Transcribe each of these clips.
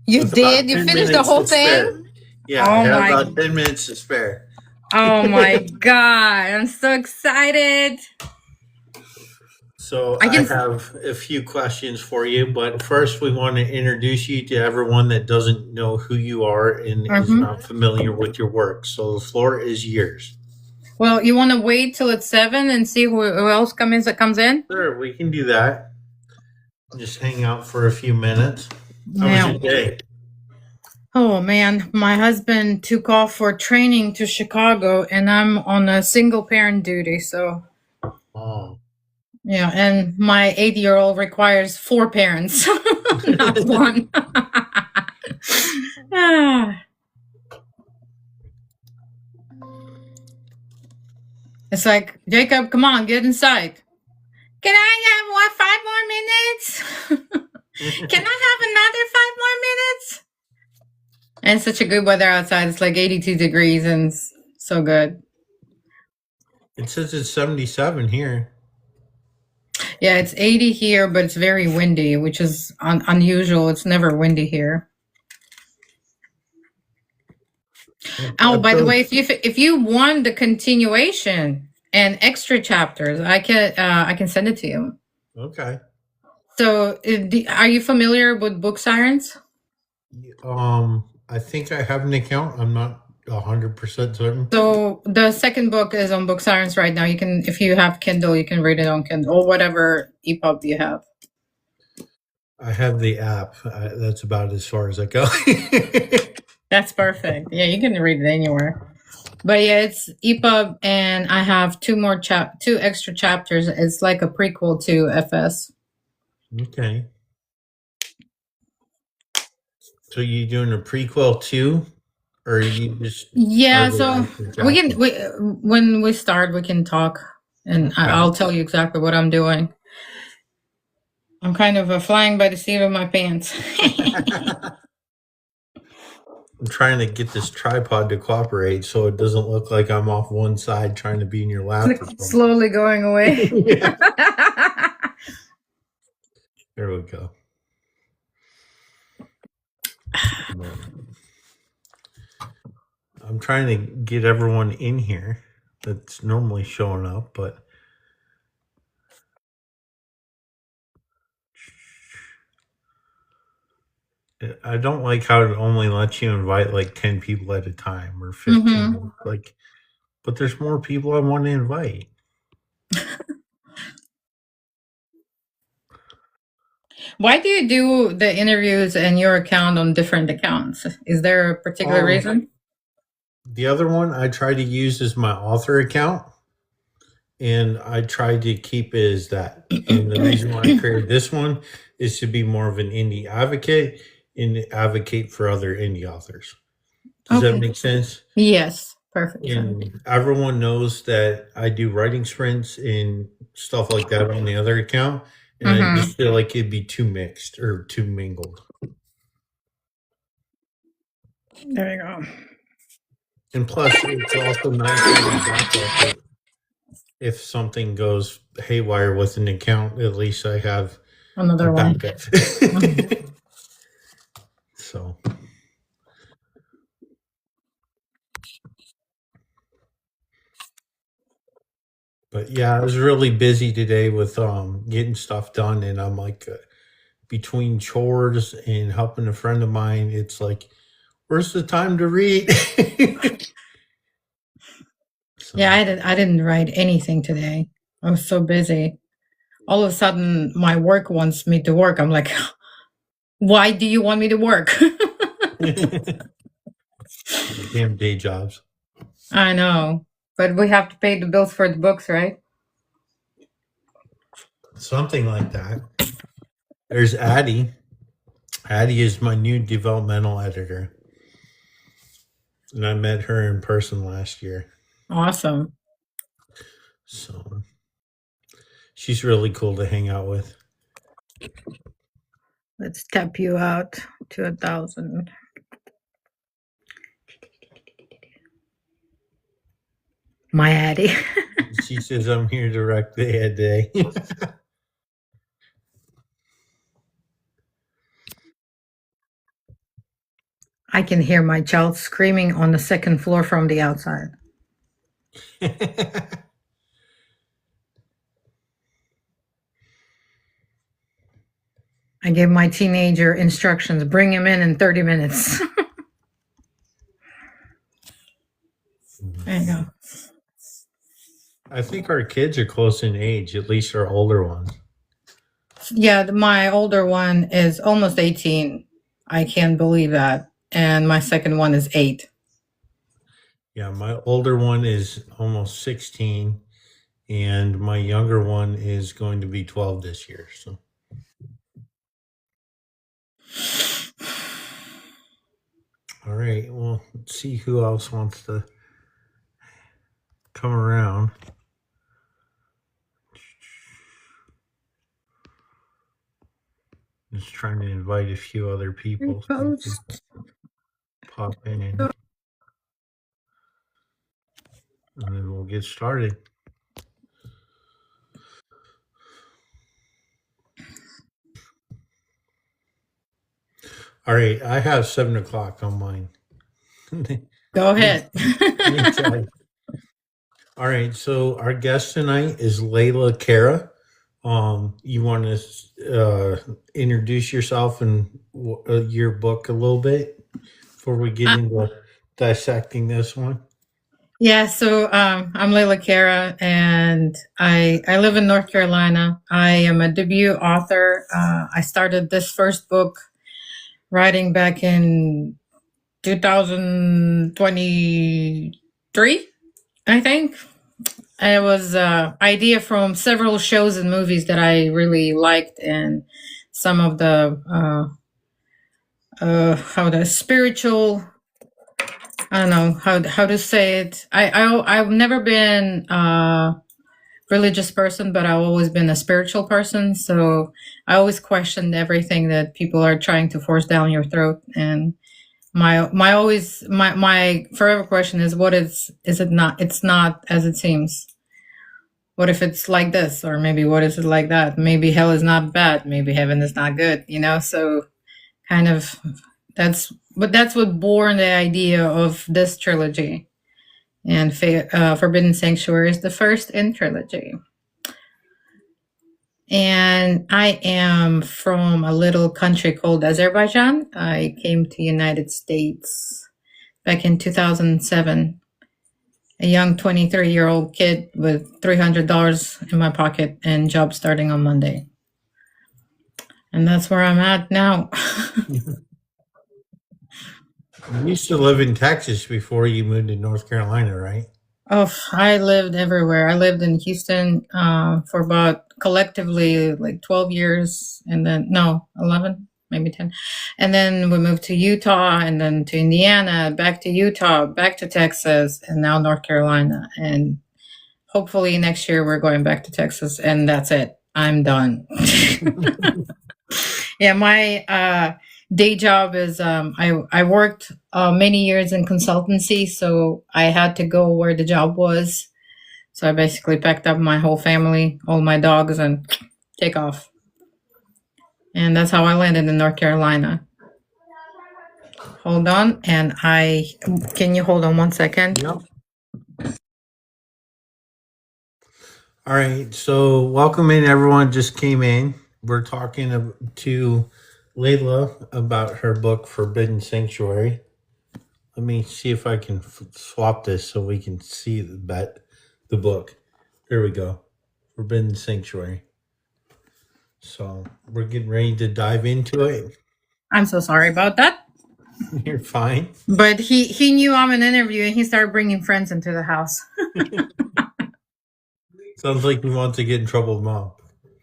You With about did? You 10 finished the minutes whole to spare. thing? Yeah, I Oh have my, about 10 minutes to spare. oh my God. I'm so excited. So I I can, have a few questions for you, but first we want to introduce you to everyone that doesn't know who you are and is mhm. not familiar with your work. So the floor is yours. Well, you want to wait till it's 7 and see who else comes in? Sure, we can do that. Just hang out for a few minutes. How was Yeah. your day? Oh man, my husband took off for training to Chicago and I'm on a single parent duty. So, Oh. yeah, and my 8-year-old requires 4 parents, not one. Ah, it's like, Jacob, come on, get inside. Can I have 5 more minutes? Can I have another 5 more minutes? And it's such a good weather outside. It's like 82 degrees and so good. It says it's 77 here. Yeah, it's 80 here, but it's very windy, which is unusual. It's never windy here. Oh, That by the way, feels if you want the continuation and extra chapters, I can send it to you. okay. So, are you familiar with Book Sirens? I think I have an account. I'm not 100% certain. So the second book is on Book Sirens right now. You can, if you have Kindle, you can read it on Kindle or whatever EPUB you have. I have the app. That's about as far as I go. That's perfect. Yeah, you can read it anywhere. But yeah, it's EPUB, and I have two extra chapters. It's like a prequel to FS. Okay. So you doing a prequel too, or you just are Yeah, there so extra we can chapters? when we start, we can talk, and Okay. I'll tell you exactly what I'm doing. I'm kind of flying by the seat of my pants. I'm trying to get this tripod to cooperate so it doesn't look like I'm off one side trying to be in your lap or something. Slowly going away. Yeah. There we go. I'm trying to get everyone in here that's normally showing up, but I don't like how it only lets you invite like 10 people at a time or 15. Hmm. Like, but there's more people I want to invite. Why do you do the interviews and your account on different accounts? Is there a particular Um, reason? the other one I try to use as my author account, and I try to keep it as that. And the reason why I created this one is to be more of an indie advocate and advocate for other indie authors. Does that Okay. make sense? Yes, perfect sense. And everyone knows that I do writing sprints and stuff like that on the other account. And I Mm-hmm. just feel like it'd be too mixed or too mingled. There you go. And plus, it's also nice having backup. If something goes haywire with an account, at least I have a Another one. backup. Mhm. So, but yeah, I was really busy today with getting stuff done, and I'm like between chores and helping a friend of mine, it's like, where's the time to read? Yeah, So, I didn't write anything today. I was so busy. All of a sudden, my work wants me to work. I'm like, why do you want me to work? damn day jobs. I know, but we have to pay the bills for the books, right? Something like that. There's Addie. Addie is my new developmental editor. And I met her in person last year. Awesome. So she's really cool to hang out with. Let's tap you out to 1,000. My Addie. She says I'm here direct the day. I can hear my child screaming on the second floor from the outside. I gave my teenager instructions, bring him in 30 minutes. There you go. I think our kids are close in age, at least our older ones. Yeah, my older one is almost 18. I can't believe that. And my second one is 8. Yeah, my older one is almost 16, and my younger one is going to be 12 this year. So, all right, well, let's see who else wants to come around. Just trying to invite a few other people so they can pop in, and then we'll get started. All right, I have 7:00 on mine. Go ahead. All right, so our guest tonight is Layla Kara. You want to introduce yourself and your book a little bit before we get into dissecting this one? Yeah, so I'm Layla Kara, and I live in North Carolina. I am a debut author. I started this first book writing back in 2023, I think. It was an idea from several shows and movies that I really liked, and some of the how the spiritual. I don't know how to say it. I've never been a religious person, but I've always been a spiritual person. So I always questioned everything that people are trying to force down your throat. And my forever question is, what is it not? It's not as it seems. What if it's like this? Or maybe what is it like that? Maybe hell is not bad. Maybe heaven is not good, So kind of that's what born the idea of this trilogy. And Forbidden Sanctuary is the first in trilogy. And I am from a little country called Azerbaijan. I came to United States back in 2007. A young 23-year-old kid with $300 in my pocket and job starting on Monday. And that's where I'm at now. You used to live in Texas before you moved to North Carolina, right? Oh, I lived everywhere. I lived in Houston for about collectively like 12 years, and then 11, maybe 10. And then we moved to Utah, and then to Indiana, back to Utah, back to Texas, and now North Carolina. And hopefully next year we're going back to Texas, and that's it. I'm done. Yeah, my day job is I worked many years in consultancy, so I had to go where the job was. So I basically packed up my whole family, all my dogs, and take off. And that's how I landed in North Carolina. Hold on, and can you hold on 1 second? Yep. All right, so welcome in, everyone just came in. We're talking to Layla about her book, Forbidden Sanctuary. Let me see if I can swap this so we can see the book. There we go. Forbidden Sanctuary. So we're getting ready to dive into it. I'm so sorry about that. You're fine. But he knew I'm an interview, and he started bringing friends into the house. Sounds like he wants to get in trouble with Mom.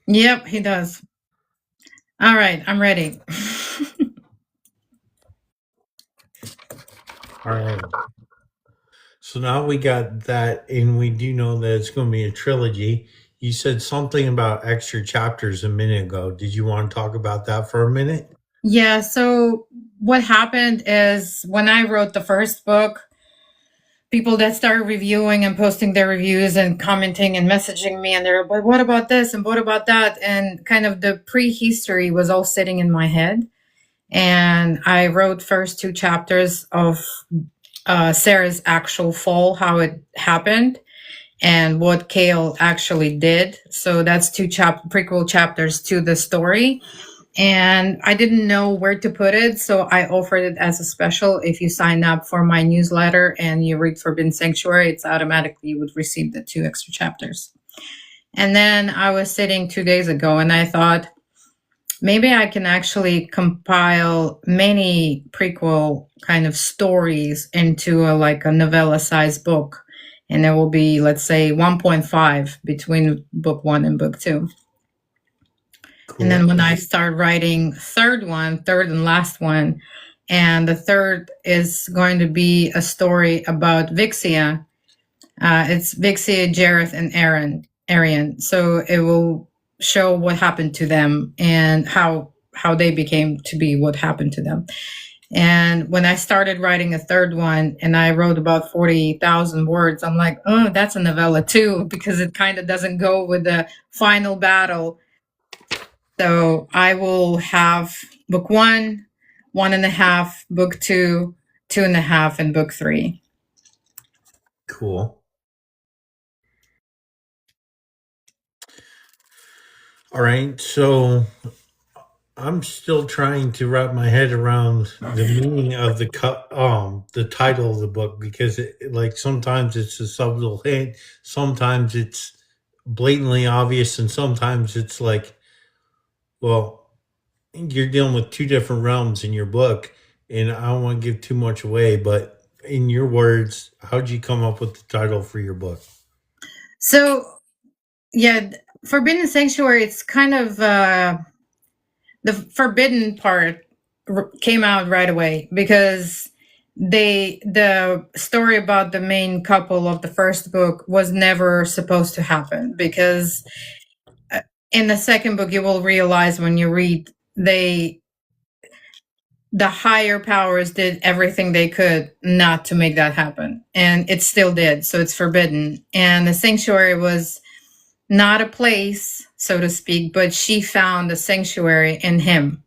Yep, he does. All right, I'm ready. All right. So now we got that, and we do know that it's going to be a trilogy. You said something about extra chapters a minute ago. Did you want to talk about that for a minute? Yeah, so what happened is when I wrote the first book, people that started reviewing and posting their reviews and commenting and messaging me, and they're, but what about this and what about that? And kind of the prehistory was all sitting in my head. and I wrote first 2 chapters of Sarah's actual fall, how it happened, and what Kale actually did. So that's 2 prequel chapters to the story. And I didn't know where to put it, so I offered it as a special. If you sign up for my newsletter and you read Forbidden Sanctuary, it's automatically you would receive the 2 extra chapters. And then I was sitting 2 days ago and I thought, maybe I can actually compile many prequel kind of stories into like a novella-sized book. And there will be, let's say, 1.5 between book 1 and book 2. Cool. And then when I start writing third and last one, and the third is going to be a story about Vixia. It's Vixia, Jareth, and Arian. So it will show what happened to them and how they became to be what happened to them. And when I started writing a third one and I wrote about 40,000 words, I'm like, oh, that's a novella too, because it kind of doesn't go with the final battle. So I will have book 1, 1.5, book 2, 2.5, and book 3. Cool. All right, so I'm still trying to wrap my head around the meaning of the title of the book, because like sometimes it's a subtle hint, sometimes it's blatantly obvious, and sometimes it's like, well, you're dealing with 2 different realms in your book, and I don't want to give too much away, but in your words, how'd you come up with the title for your book? So, yeah, Forbidden Sanctuary, it's kind of the forbidden part came out right away, because the story about the main couple of the first book was never supposed to happen, because in the second book you will realize when you read, the higher powers did everything they could not to make that happen, and it still did. So it's forbidden. And the sanctuary was not a place, so to speak, but she found a sanctuary in him.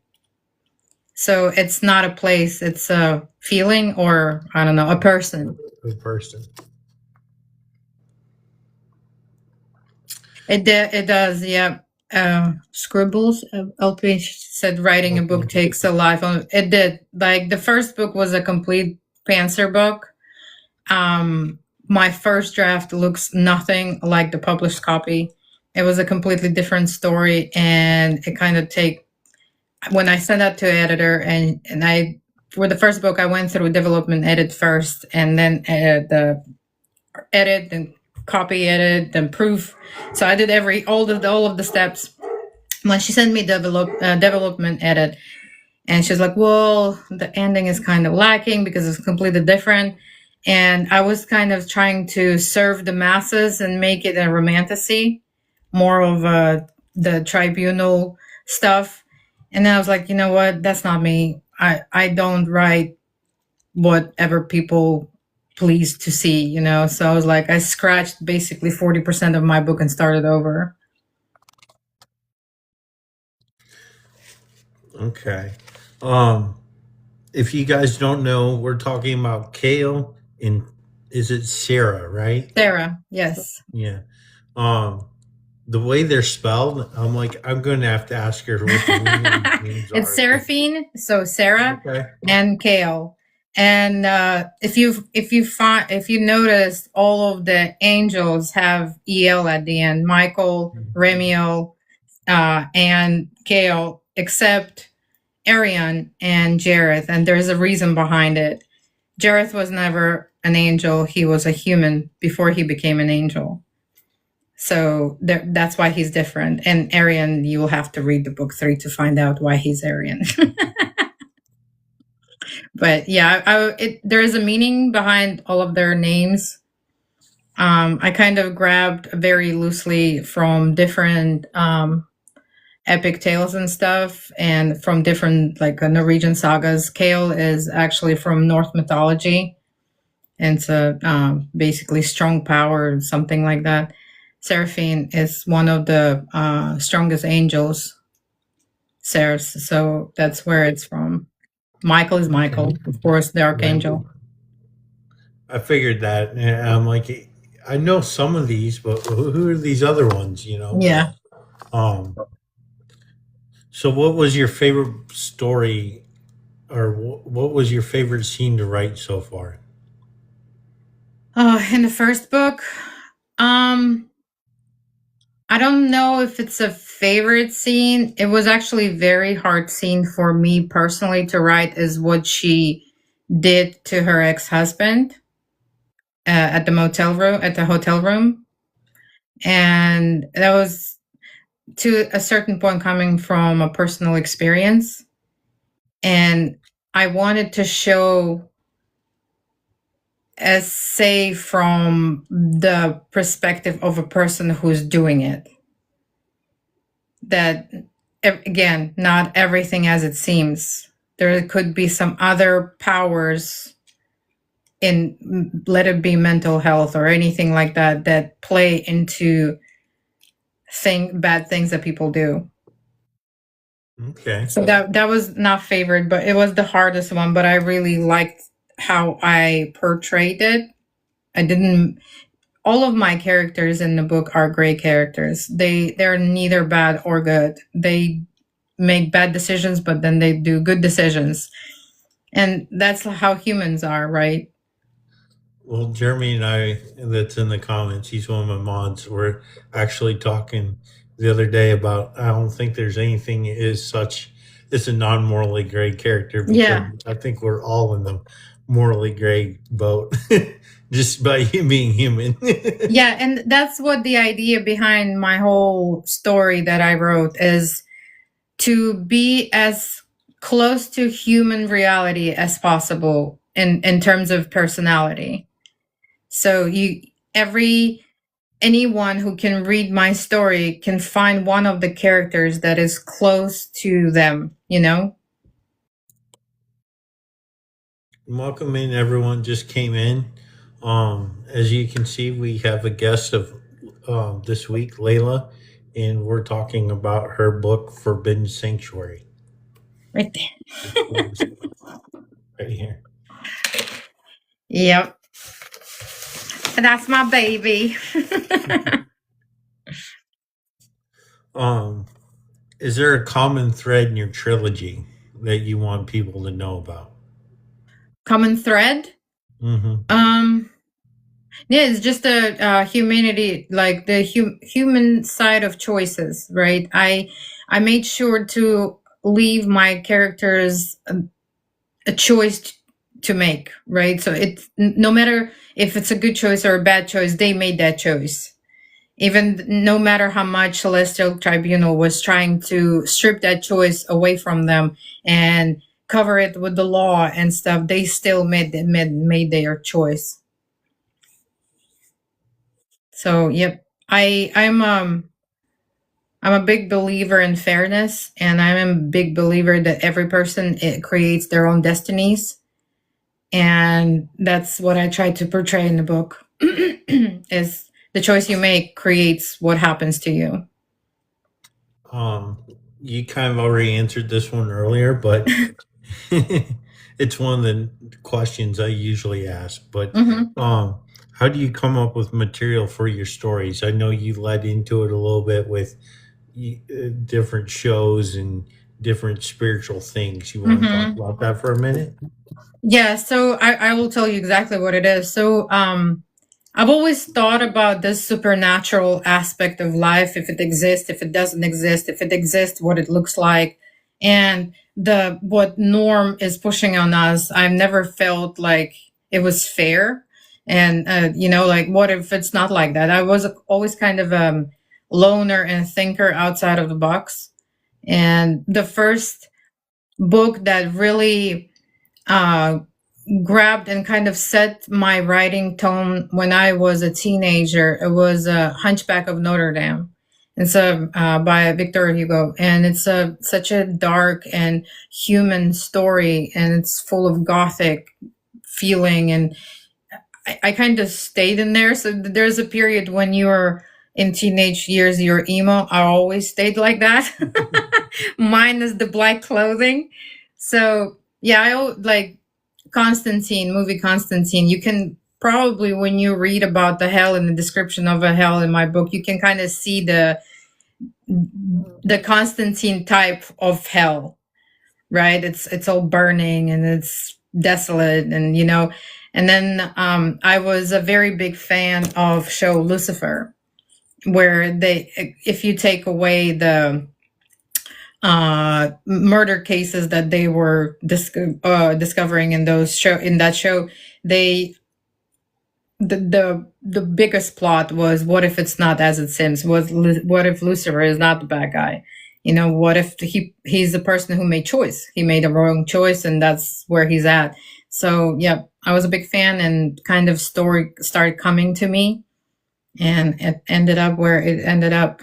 So it's not a place, it's a feeling, or I don't know, a person. A person. It does, yeah. Scribbles, LP said writing a book takes a life. It did. Like the first book was a complete pantser book. My first draft looks nothing like the published copy. It was a completely different story, and it kind of when I sent that to editor, and I, for the first book, I went through development edit first, and then the edit and copy edit, then proof. So I did all of the steps. When she sent me development edit, and she's like, well, the ending is kind of lacking because it's completely different. And I was kind of trying to serve the masses and make it a romantasy, more of the tribunal stuff. And then I was like, you know what? That's not me. I don't write whatever people please to see, you know? So I was like, I scratched basically 40% of my book and started over. Okay. If you guys don't know, we're talking about Kale and is it Sarah, right? Sarah, yes. Yeah. The way they're spelled, I'm like, I'm going to have to ask her what the names are. It's Seraphine, so Sarah, Okay. and Kale. And if you notice, all of the angels have El at the end. Michael, Remiel, and Kale, except Arian and Jareth, and there's a reason behind it. Jareth was never an angel. He was a human before he became an angel. So that's why he's different. And Arian, you will have to read the book 3 to find out why he's Arian. But yeah, there is a meaning behind all of their names. I kind of grabbed very loosely from different epic tales and stuff, and from different like Norwegian sagas. Kale is actually from Norse mythology, and it's basically strong power, something like that. Seraphine is one of the strongest angels, Ceres, so that's where it's from. Michael is Okay. Michael, of course, the Right. archangel. I figured that. And I'm like, I know some of these, but who are these other ones? Yeah. But so what was your favorite story, or what was your favorite scene to write so far? In the first book, um, I don't know if it's a favorite scene. It was actually a very hard scene for me personally to write. Is what she did to her ex-husband at the hotel room, and that was to a certain point coming from a personal experience, and I wanted to show as say from the perspective of a person who's doing it, that again, not everything as it seems. There could be some other powers in, let it be mental health or anything like that, that play into bad things that people do. Okay. So that was not favored, but it was the hardest one. But I really liked how I portrayed it. I didn't. All of my characters in the book are gray characters. They're neither bad or good. They make bad decisions, but then they do good decisions, and that's how humans are, right? Well, Jeremy and I, that's in the comments, he's one of my mods. We're actually talking the other day about, I don't think there's anything is such, it's a non morally gray character, because Yeah. I think we're all in the morally gray boat just by him being human. Yeah, and that's what the idea behind my whole story that I wrote is, to be as close to human reality as possible in terms of personality. So anyone who can read my story can find one of the characters that is close to them, you know? Welcome in, everyone just came in. As you can see, we have a guest of this week, Layla, and we're talking about her book, Forbidden Sanctuary. Right there. Right here. Yep. That's my baby. Um, is there a common thread in your trilogy that you want people to know about? Common thread? Mm-hmm. Yeah, it's just a humanity, like the human side of choices, right? I made sure to leave my characters a choice to make, right? So it's no matter if it's a good choice or a bad choice, they made that choice. Even no matter how much Celestial Tribunal was trying to strip that choice away from them and cover it with the law and stuff, they still made their choice. So yep, I'm a big believer in fairness, and I'm a big believer that every person creates their own destinies, and that's what I try to portray in the book. Is the choice you make creates what happens to you. Um, you kind of already answered this one earlier, but it's one of the questions I usually ask. But Mm-hmm. how do you come up with material for your stories? I know you led into it a little bit with different shows and different spiritual things. You want to talk Mm-hmm. about that for a minute? Yeah, so I will tell you exactly what it is. So I've always thought about this supernatural aspect of life, if it exists, if it doesn't exist, if it exists, what it looks like, and the what norm is pushing on us. I've never felt like it was fair, and like what if it's not like that? I was always kind of loner and thinker outside of the box, and the first book that really uh, grabbed and kind of set my writing tone when I was a teenager. It was Hunchback of Notre Dame. It's by Victor Hugo, and it's such a dark and human story, and it's full of gothic feeling. And I kind of stayed in there. So there's a period when you're in teenage years, you're emo. I always stayed like that, minus the black clothing. So Yeah, like Constantine, movie Constantine. You can probably, when you read about the hell and the description of a hell in my book, you can kind of see the Constantine type of hell, right? It's all burning and it's desolate, and and then I was a very big fan of show Lucifer, where they, if you take away the murder cases that they were discovering in that show, they the biggest plot was, what if it's not as it seems? What if Lucifer is not the bad guy? What if he's the person who made choice? He made a wrong choice, and that's where he's at. So yeah, I was a big fan, and kind of story started coming to me, and it ended up where it ended up.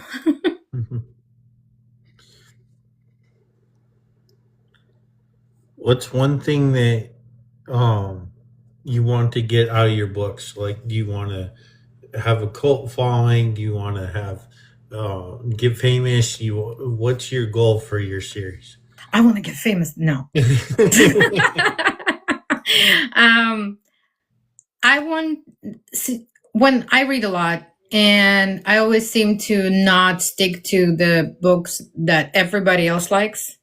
What's one thing that you want to get out of your books? Like, do you want to have a cult following? Do you want to have get famous? What's your goal for your series? I want to get famous. No. I want, see, when I read a lot, and I always seem to not stick to the books that everybody else likes.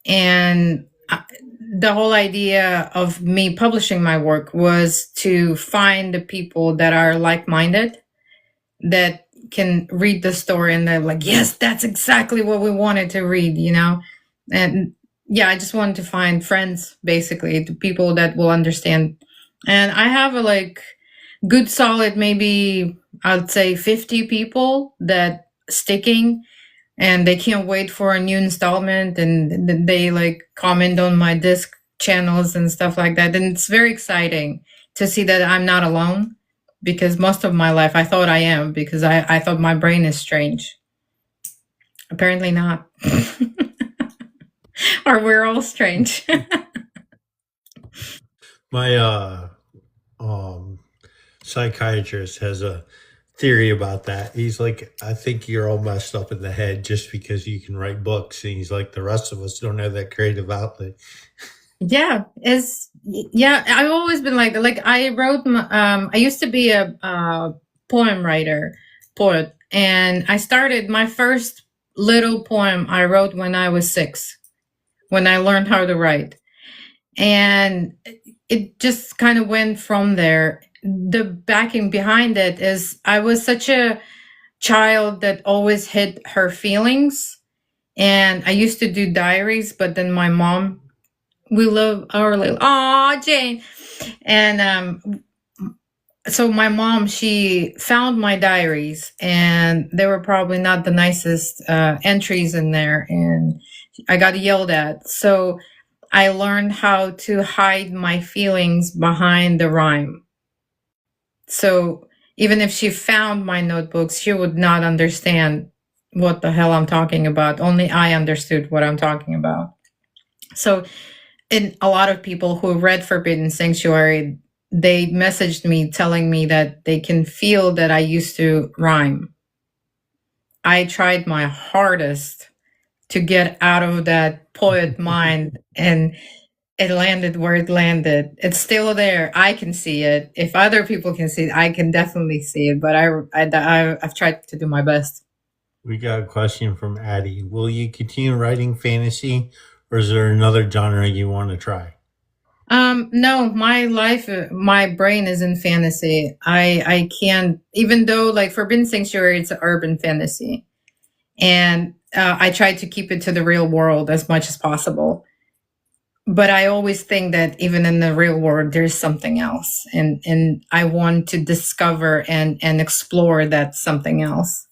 And the whole idea of me publishing my work was to find the people that are like-minded, that can read the story and they're like, yes, that's exactly what we wanted to read, And yeah, I just wanted to find friends, basically, the people that will understand. And I have a good solid, maybe I'd say 50 people that sticking, and they can't wait for a new installment, and they comment on my disc channels and stuff like that. And it's very exciting to see that I'm not alone, because most of my life I thought I am, because I thought my brain is strange. Apparently not. Or we're all strange. My psychiatrist has a theory about that. He's like, I think you're all messed up in the head just because you can write books. And he's like, the rest of us don't have that creative outlet. Yeah, I've always been like I wrote I used to be a poet, and I started my first little poem I wrote when I was 6, when I learned how to write. And it just kind of went from there. The backing behind it is, I was such a child that always hid her feelings, and I used to do diaries, but then my mom, we love our little, aw, Jane. And so my mom, she found my diaries, and there were probably not the nicest entries in there, and I got yelled at. So I learned how to hide my feelings behind the rhyme. So even if she found my notebooks, she would not understand what the hell I'm talking about. Only I understood what I'm talking about. So, and a lot of people who read Forbidden Sanctuary, they messaged me telling me that they can feel that I used to rhyme. I tried my hardest to get out of that poet mind, and it landed where it landed. It's still there. I can see it. If other people can see it, I can definitely see it. But I've tried to do my best. We got a question from Addie. Will you continue writing fantasy, or is there another genre you want to try? No, my brain is in fantasy. I can't, even though Forbidden Sanctuary, it's an urban fantasy, and I try to keep it to the real world as much as possible. But I always think that even in the real world, there's something else, and I want to discover and explore that something else.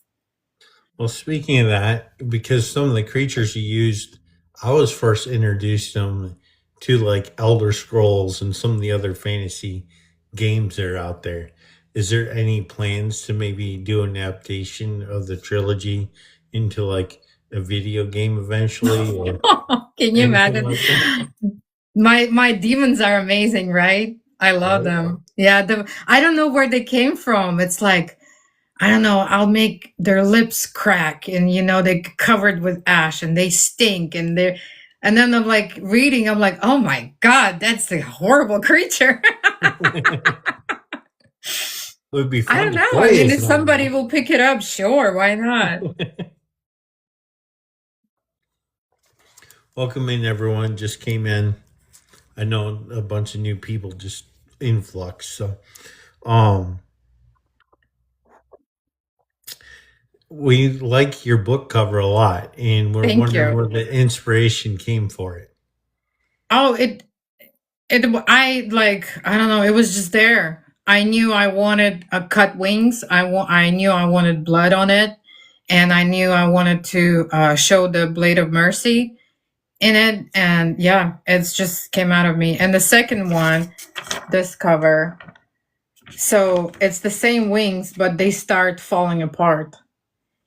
Well, speaking of that, because some of the creatures you used, I was first introduced them to like Elder Scrolls and some of the other fantasy games that are out there. Is there any plans to maybe do an adaptation of the trilogy into like a video game eventually? Or Can you imagine? like My demons are amazing, right? I love them. Yeah, I don't know where they came from. It's like, I don't know, I'll make their lips crack, and they're covered with ash and they stink, and And then I'm like reading, I'm like, oh my God, that's a horrible creature. It would be I fun don't to know. I play mean, as if one somebody though. will pick it up, sure, why not? Welcome in, everyone. Just came in. I know a bunch of new people just influx. So, um, we like your book cover a lot, and we're Thank wondering you. where the inspiration came for it. Oh, I like, I don't know, it was just there. I knew I wanted a cut wings. I knew I wanted blood on it, and I knew I wanted to show the blade of mercy in it, and yeah, it's just came out of me. And the second one, this cover, so it's the same wings, but they start falling apart,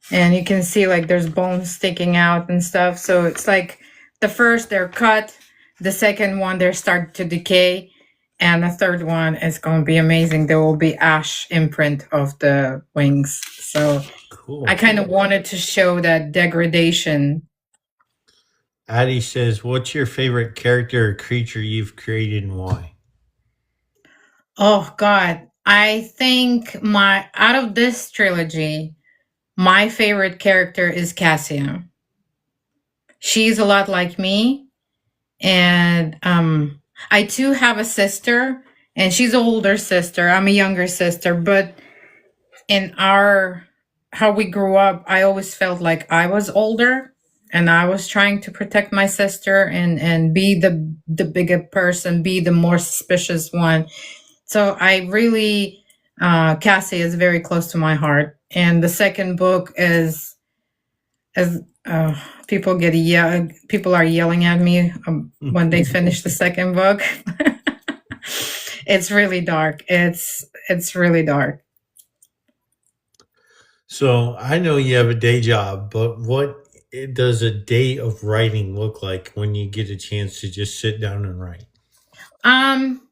and you can see like there's bones sticking out and stuff. So it's like the first they're cut, the second one they start to decay, and the third one is going to be amazing. There will be ash imprint of the wings. So I Cool. kind of wanted to show that degradation. Addie says, "What's your favorite character or creature you've created, and why?" Oh God, I think my out of this trilogy, my favorite character is Cassia. She's a lot like me, and I too have a sister, and she's an older sister. I'm a younger sister, but in our how we grew up, I always felt like I was older, and I was trying to protect my sister and be the bigger person, be the more suspicious one. So I really, Cassie is very close to my heart. And the second book is, as people get people are yelling at me when they finish the second book. It's really dark. It's really dark. So I know you have a day job, but does a day of writing look like when you get a chance to just sit down and write? Um,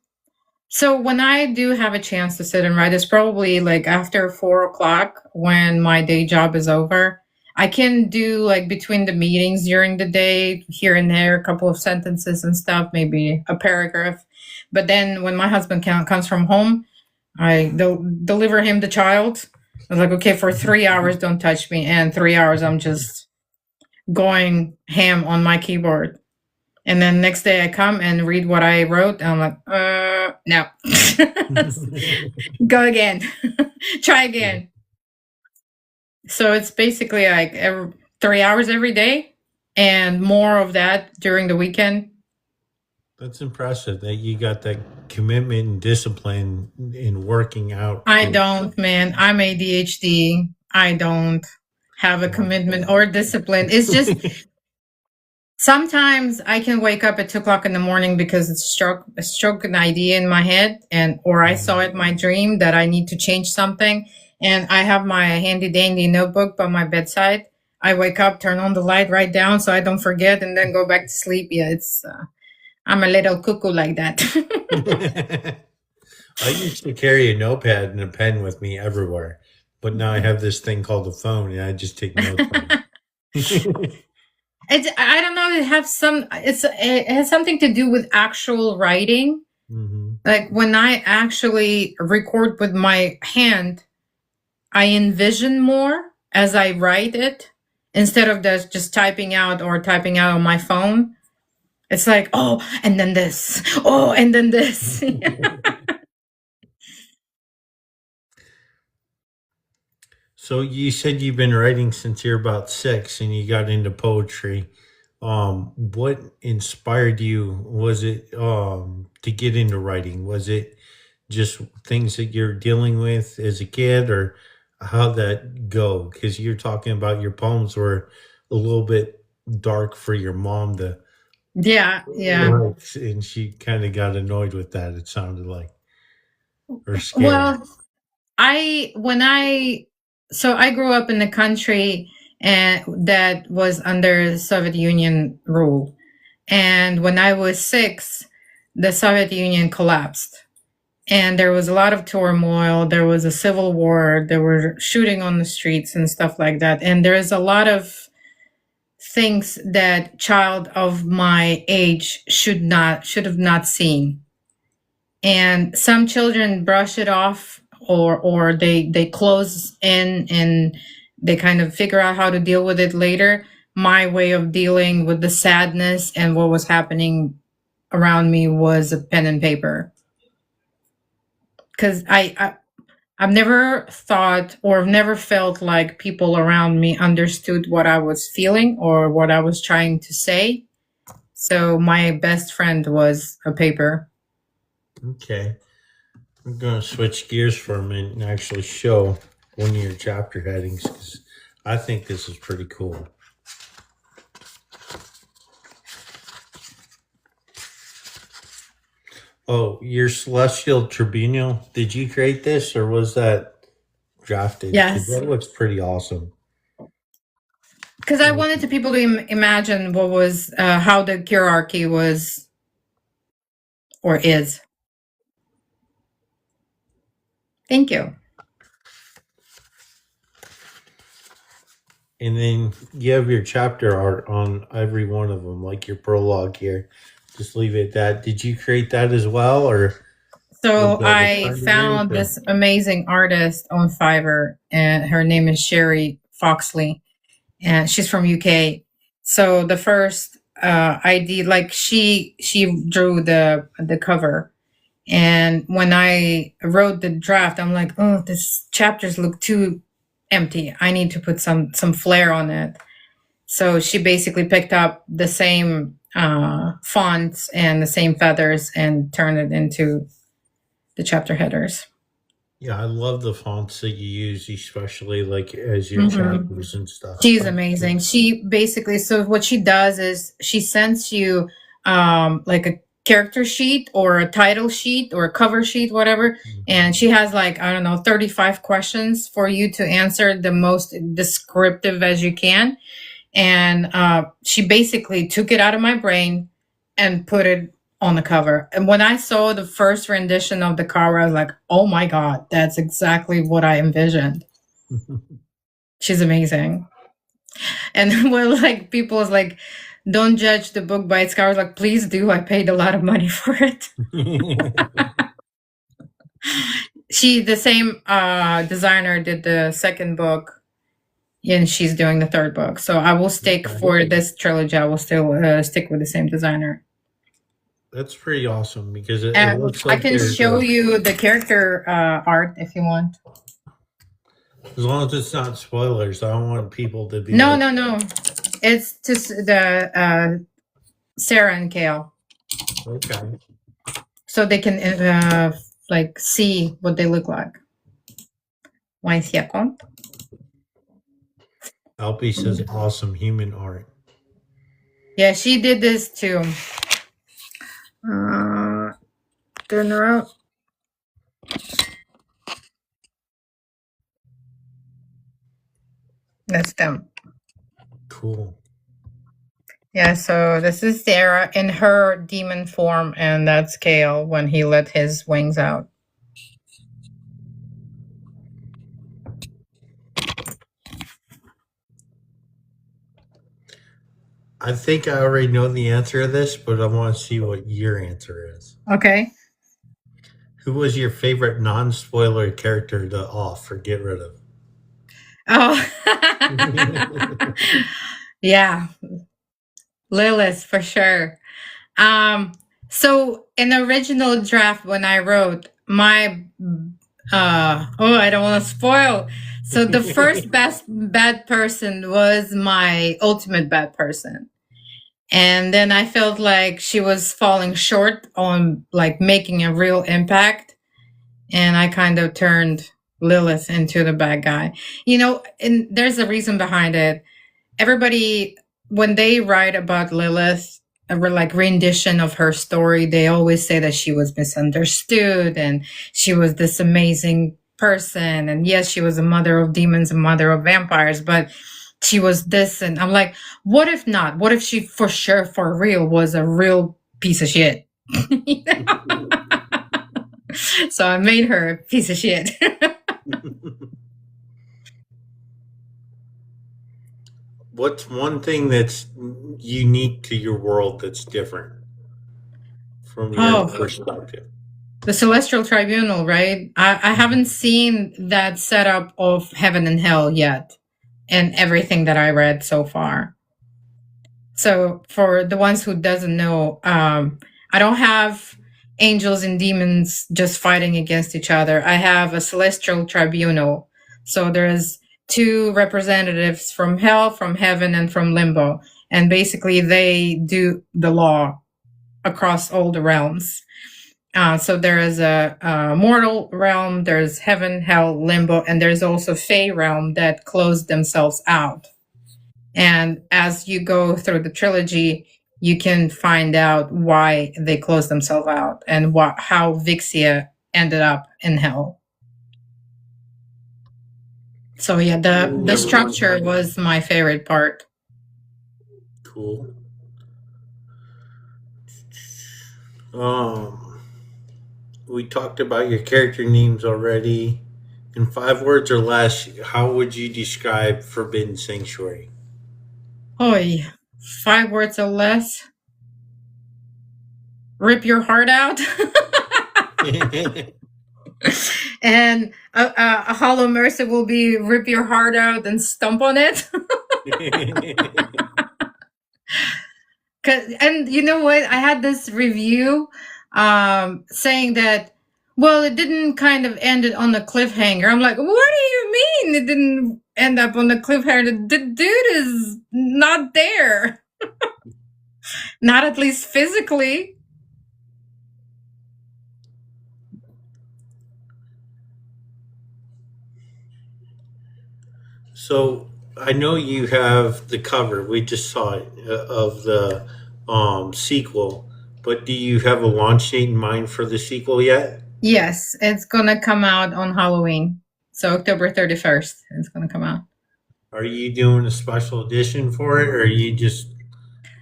So when I do have a chance to sit and write, it's probably like after 4 o'clock when my day job is over. I can do like between the meetings during the day, here and there, a couple of sentences and stuff, maybe a paragraph. But then when my husband comes from home, I deliver him the child. I was like, okay, for 3 hours, don't touch me. And 3 hours, I'm just going ham on my keyboard. And then next day I come and read what I wrote, and I'm like, no. Go again. Try again. So it's basically like 3 hours every day and more of that during the weekend. That's impressive that you got that commitment and discipline in working out. I don't, man. I'm ADHD. I don't have a commitment or discipline. It's just sometimes I can wake up at 2 o'clock in the morning because it's struck an idea in my head, and or I saw it in my dream that I need to change something, and I have my handy dandy notebook by my bedside. I wake up, turn on the light, write down so I don't forget, and then go back to sleep. Yeah, it's I'm a little cuckoo like that. I used to carry a notepad and a pen with me everywhere, but now I have this thing called a phone, and I just take notes on it. It's I don't know. It has something to do with actual writing. Mhm. Like when I actually record with my hand, I envision more as I write it instead of just typing out or typing out on my phone. It's like, oh, and then this. Oh, and then this. So you said you've been writing since you're about 6 and you got into poetry. What inspired you? Was it to get into writing? Was it just things that you're dealing with as a kid, or how'd that go? Because you're talking about your poems were a little bit dark for your mom to Yeah, yeah. write, and she kind of got annoyed with that, it sounded like, or scared. Well, I when I so I grew up in the country and that was under Soviet Union rule. And when I was 6, the Soviet Union collapsed. And there was a lot of turmoil. There was a civil war. There were shooting on the streets and stuff like that. And there is a lot of things that child of my age should have not seen. And some children brush it off, or they close in and they kind of figure out how to deal with it later. My way of dealing with the sadness and what was happening around me was a pen and paper, because I've never thought or never felt like people around me understood what I was feeling or what I was trying to say. So my best friend was a paper. Okay. I'm going to switch gears for a minute and actually show one of your chapter headings because I think this is pretty cool. Oh, your Celestial Tribunal. Did you create this or was that drafted? 'Cause Yes. that looks pretty awesome. Because I wanted to people to imagine what was how the hierarchy was or is. Thank you. And then you have your chapter art on every one of them, like your prologue here. Just leave it at that. Did you create that as well, or? So Was that a I friend of found yours, or- this amazing artist on Fiverr, and her name is Sherry Foxley, and she's from UK. So the first ID, like she drew the cover, and when I wrote the draft, I'm like, oh, this chapters look too empty. I need to put some flair on it. So she basically picked up the same fonts and the same feathers and turned it into the chapter headers. Yeah, I love the fonts that you use, especially like as your chapters and stuff. She's amazing. She basically, so what she does is she sends you like a character sheet or a title sheet or a cover sheet, whatever. And she has like, I don't know, 35 questions for you to answer the most descriptive as you can. And she basically took it out of my brain and put it on the cover. And when I saw the first rendition of the cover, I was like, oh my God, that's exactly what I envisioned. She's amazing. And when like people was like, don't judge the book by its cover, I was like, please do. I paid a lot of money for it. The same designer did the second book, and she's doing the third book. So I will stick for this trilogy. I will still stick with the same designer. That's pretty awesome because it looks I like can show you the character art if you want. As long as it's not spoilers, I don't want people to be. No. It's just the Sarah and Kale. Okay. So they can like see what they look like. One second. Alpi says awesome human art. Yeah, she did this too. Turn around. That's them. Cool. Yeah, so this is Sarah in her demon form, and that's Kale when he let his wings out. I think I already know the answer to this, but I want to see what your answer is. Okay. Who was your favorite non-spoiler character to off or get rid of? Oh, yeah. Lilith, for sure. So in the original draft, when I wrote my, I don't want to spoil. So the first best bad person was my ultimate bad person. And then I felt like she was falling short on like making a real impact. And I kind of turned Lilith into the bad guy. You know, and there's a reason behind it. Everybody, when they write about Lilith, a like rendition of her story, they always say that she was misunderstood and she was this amazing person. And yes, she was a mother of demons, a mother of vampires, but she was this. And I'm like, what if not? What if she for sure, for real, was a real piece of shit? You know? So I made her a piece of shit. What's one thing that's unique to your world that's different from your Oh, perspective? the Celestial Tribunal, right? I haven't seen that setup of heaven and hell yet in everything that I read so far. So for the ones who doesn't know, I don't have angels and demons just fighting against each other. I have a celestial tribunal. So there's two representatives from hell, from heaven, and from limbo. And basically they do the law across all the realms. So there is a mortal realm, there's heaven, hell, limbo, and there's also Fey realm that closed themselves out. And as you go through the trilogy, you can find out why they closed themselves out and how Vixia ended up in hell. So yeah, the structure was my favorite part. Cool. Um, we talked about your character names already. In 5 words or less, how would you describe Forbidden Sanctuary? Oi, 5 words or less. Rip your heart out. And a hollow mercy will be rip your heart out and stomp on it. And you know what? I had this review saying that, well, it didn't kind of end it on a cliffhanger. I'm like, what do you mean it didn't end up on a cliffhanger? The dude is not there. Not at least physically. So I know you have the cover. We just saw it of the sequel. But do you have a launch date in mind for the sequel yet? Yes, it's gonna come out on Halloween. So October 31st, it's gonna come out. Are you doing a special edition for it, or are you just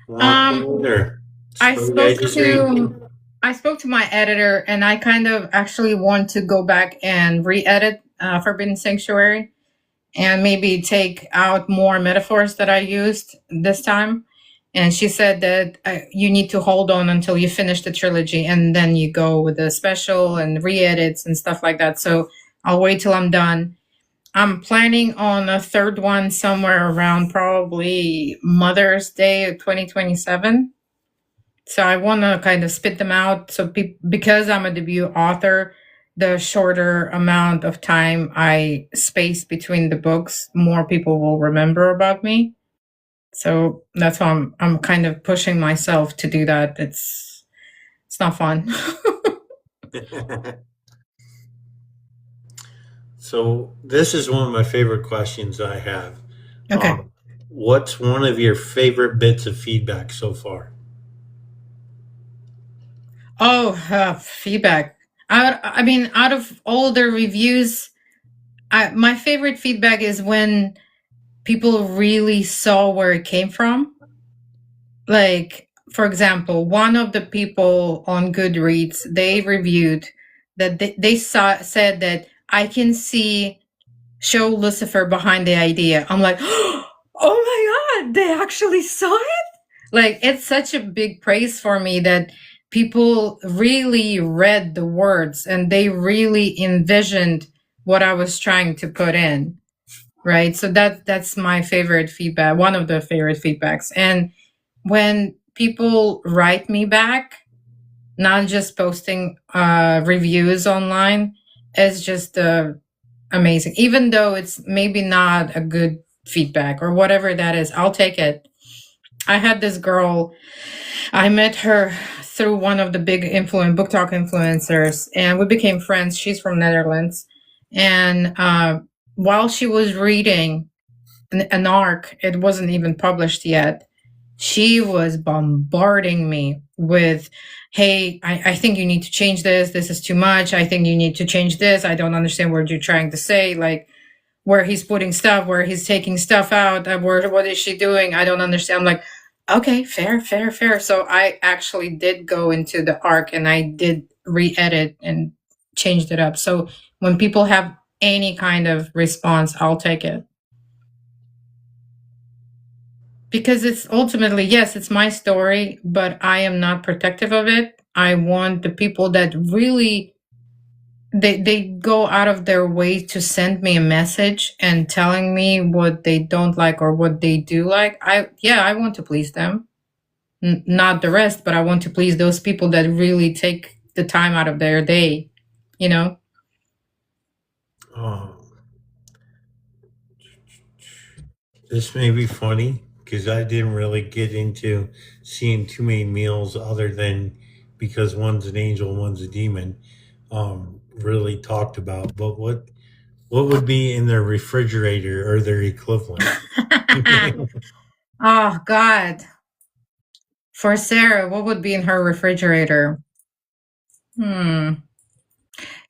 launching it, or I straight edge reading? spoke to my editor, and I kind of actually want to go back and re-edit Forbidden Sanctuary and maybe take out more metaphors that I used this time. And she said that you need to hold on until you finish the trilogy, and then you go with the special and re-edits and stuff like that. So I'll wait till I'm done. I'm planning on a third one somewhere around probably Mother's Day of 2027. So I want to kind of spit them out. So because I'm a debut author, the shorter amount of time I space between the books, more people will remember about me. So that's why I'm kind of pushing myself to do that. It's not fun. So this is one of my favorite questions I have. Okay. What's one of your favorite bits of feedback so far? Oh, feedback. I mean, out of all the reviews, my favorite feedback is when people really saw where it came from. Like, for example, one of the people on Goodreads, they reviewed that they said that I can see show Lucifer behind the idea. I'm like, oh my God, they actually saw it? Like, it's such a big praise for me that people really read the words and they really envisioned what I was trying to put in. Right. So that's my favorite feedback, one of the favorite feedbacks. And when people write me back, not just posting reviews online, is just amazing. Even though it's maybe not a good feedback or whatever that is, I'll take it. I had this girl, I met her through one of the big book talk influencers, and we became friends. She's from Netherlands. And while she was reading an arc, it wasn't even published yet, she was bombarding me with, hey, I think you need to change this. This is too much. I think you need to change this. I don't understand what you're trying to say. Like, where he's putting stuff, where he's taking stuff out, what is she doing? I don't understand. I'm like, okay, fair. So I actually did go into the arc and I did re-edit and changed it up. So when people have any kind of response, I'll take it. because it's ultimately, yes, it's my story, but I am not protective of it. I want the people that really they go out of their way to send me a message and telling me what they don't like or what they do like. I want to please them. Not the rest, but I want to please those people that really take the time out of their day, you know? Um, this may be funny because I didn't really get into seeing too many meals other than because one's an angel, one's a demon. Really talked about, but what would be in their refrigerator or their equivalent? Oh, God. For Sarah, what would be in her refrigerator? Hmm.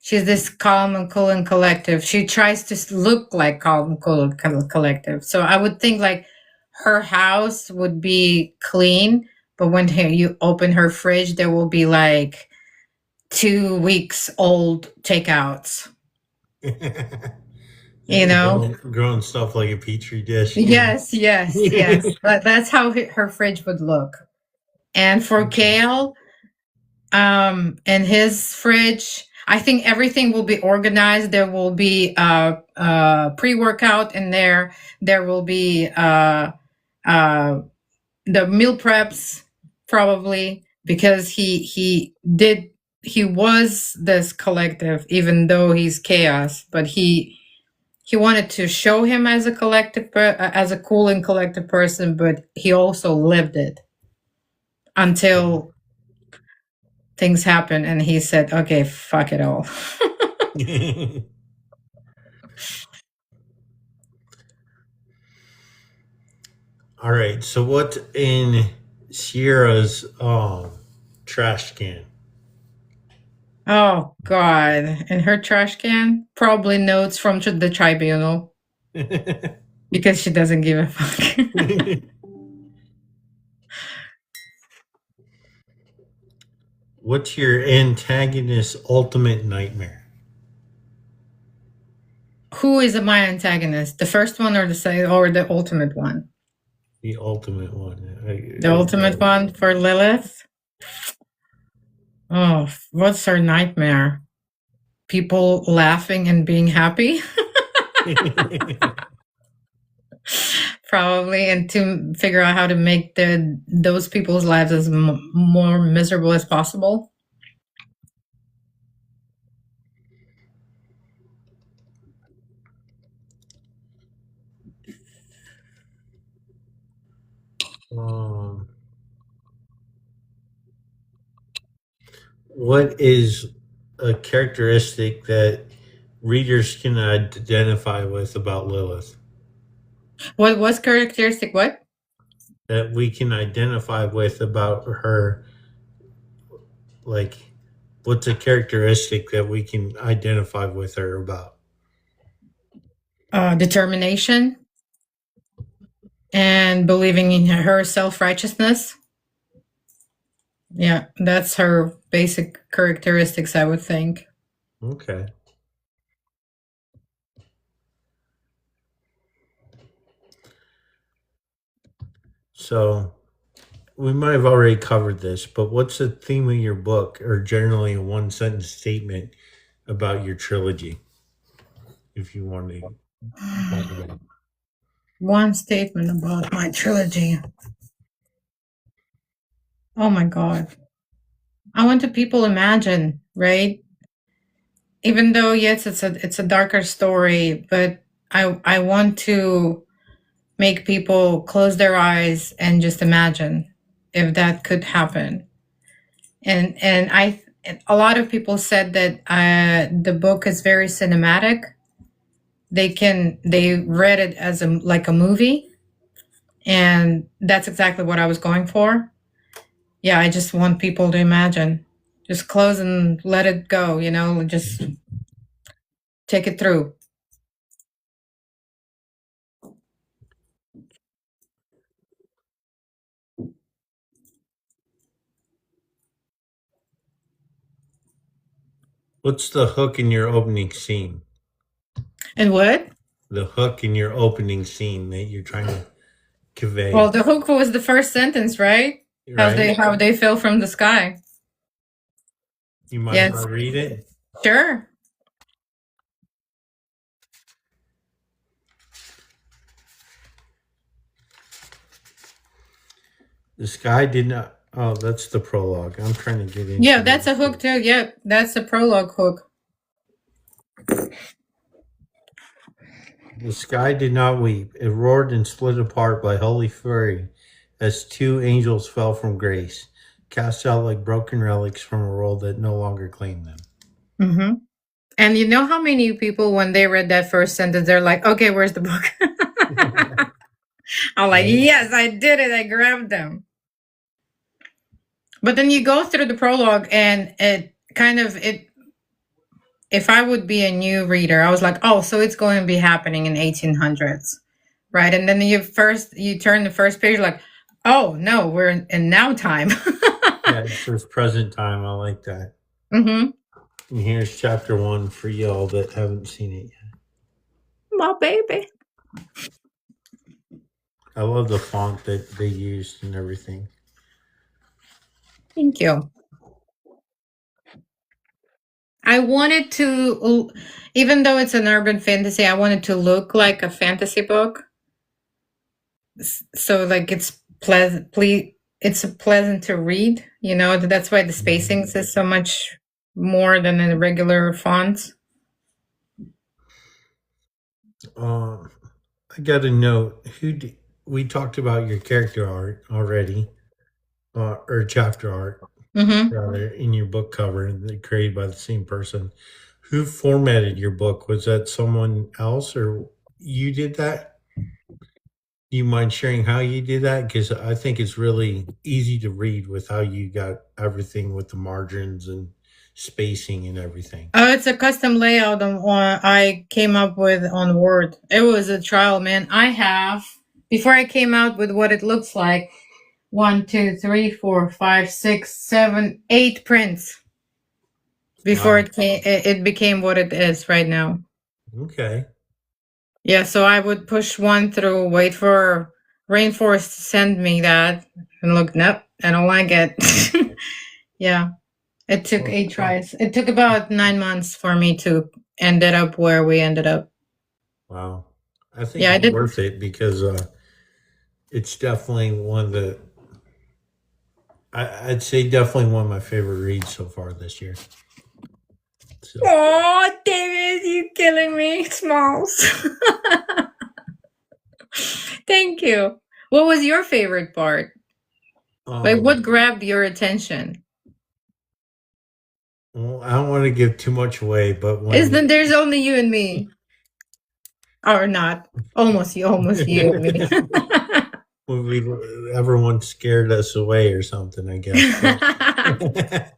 She's this calm and cool and collective. She tries to look like calm and cool and collective. So I would think like her house would be clean, but when you open her fridge, there will be like 2 weeks old takeouts. You know? Growing stuff like a petri dish. Yes, yes, yes. But that's how her fridge would look. And for Kale, in his fridge, I think everything will be organized. There will be pre-workout in there. There will be the meal preps probably, because he was this collective, even though he's chaos, but he wanted to show him as a collective as a cool and collective person, but he also lived it until things happen and he said, okay, fuck it all. All right. So what's in Sierra's trash can? Oh God. And her trash can? Probably notes from the tribunal, because she doesn't give a fuck. What's your antagonist's ultimate nightmare? Who is my antagonist? The first one or the second or the ultimate one? The ultimate one. The ultimate one for Lilith? Oh, what's her nightmare? People laughing and being happy? Probably, and to figure out how to make those people's lives as more miserable as possible. What is a characteristic that readers can identify with about Lilith? What was characteristic? What? That we can identify with about her, like, what's a characteristic that we can identify with her about? Determination and believing in her self-righteousness. Yeah, that's her basic characteristics, I would think. Okay. So we might have already covered this, but what's the theme of your book, or generally a one sentence statement about your trilogy? If you want to talk about it. One statement about my trilogy. Oh my God. I want to people imagine, right? Even though yes, it's a darker story, but I want to make people close their eyes and just imagine if that could happen. And a lot of people said that the book is very cinematic. They read it as like a movie, and that's exactly what I was going for. Yeah, I just want people to imagine. Just close and let it go, just take it through. What's the hook in your opening scene? And what? The hook in your opening scene that you're trying to convey, Well, the hook was the first sentence, right? right? How they fell from the sky. You mind if I Yes, read it? sure. The sky did not. Oh, that's the prologue. I'm trying to get Yeah, into that's a hook the. too. Yep, that's a prologue hook. The sky did not weep. It roared and split apart by holy fury as two angels fell from grace, cast out like broken relics from a world that no longer claimed them. Mm-hmm. And you know how many people, when they read that first sentence, they're like, "Okay, where's the book?" I'm like, Right? "Yes, I did it. I grabbed them." But then you go through the prologue, and it kind of it. If I would be a new reader, I was like, "Oh, so it's going to be happening in 1800s." Right. And then you turn the first page like, oh no, we're in now time. Yeah, it says present time. I like that. Mm-hmm. And here's chapter 1 for y'all that haven't seen it yet. My baby. I love the font that they used and everything. Thank you. I wanted to, even though it's an urban fantasy, I wanted to look like a fantasy book. So like it's pleasant, it's pleasant to read. You know, that's why the spacings is so much more than in the regular fonts. I got a note. We talked about your character art already, or chapter art Mm-hmm. rather, in your book cover created by the same person. Who formatted your book? Was that someone else, or you did that? Do you mind sharing how you did that? Because I think it's really easy to read with how you got everything with the margins and spacing and everything. Oh, it's a custom layout I came up with on Word. It was a trial, man. I have before I came out with what it looks like. 1, 2, 3, 4, 5, 6, 7, 8 prints before Wow. it became what it is right now. Okay. Yeah, so I would push one through, wait for Rainforest to send me that, and look, nope, I don't like it. Yeah, it took Oh, 8 tries. It took about 9 months for me to ended up where we ended up. wow. I think Yeah, I it's did. worth it because it's definitely one of the. I'd say definitely one of my favorite reads so far this year. So, Oh, David, you killing me, Smalls. Thank you. What was your favorite part? Like, um, what grabbed your attention? well, I don't want to give too much away, but Isn't there's only you and me, or not? Almost you and me. when we everyone scared us away or something, I guess. But,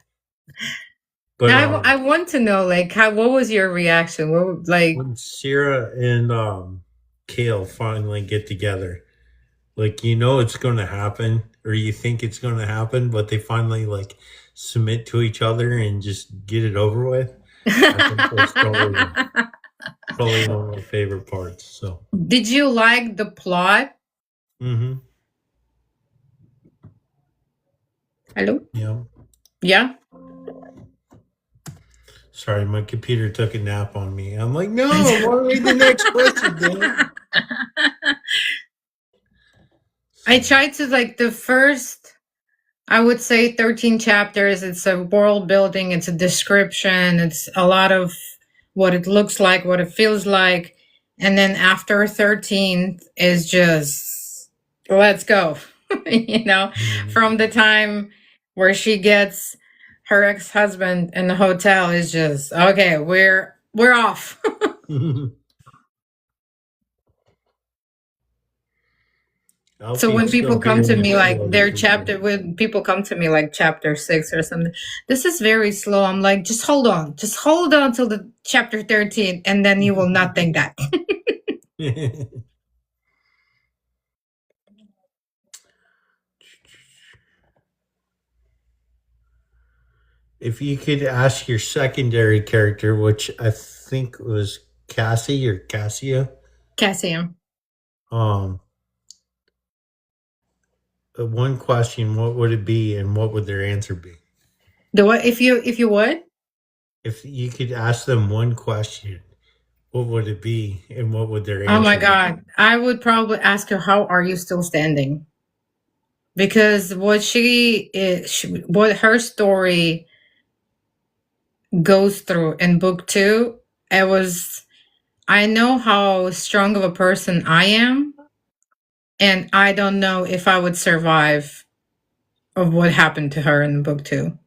but I want to know, like, what was your reaction? Like, when Sierra and Kale finally get together, like it's going to happen, or you think it's going to happen, but they finally like submit to each other and just get it over with. I think that's probably one of my favorite parts. So, did you like the plot? mm-hmm. Hello? Yeah. Yeah. Sorry, my computer took a nap on me. I'm like, no, I want to read the next question, damn it. I tried to like the first, I would say 13 chapters. It's a world building, it's a description, it's a lot of what it looks like, what it feels like. And then after 13 is just, let's go. From the time where she gets her ex-husband in the hotel is just, okay, we're off. I'll So be when still people come getting to the me like flow their this weekend. chapter, when people come to me like chapter 6 or something, this is very slow. I'm like, just hold on till the chapter 13, and then you will not think that. If you could ask your secondary character, which I think was Cassie or Cassia, Cassian. um, one question, what would it be, and what would their answer be? The what? If you would? If you could ask them one question, what would it be, and what would their Oh my answer be? God. I would probably ask her, how are you still standing? Because what what her story goes through in book two, it was, I know how strong of a person I am, and I don't know if I would survive of what happened to her in book two.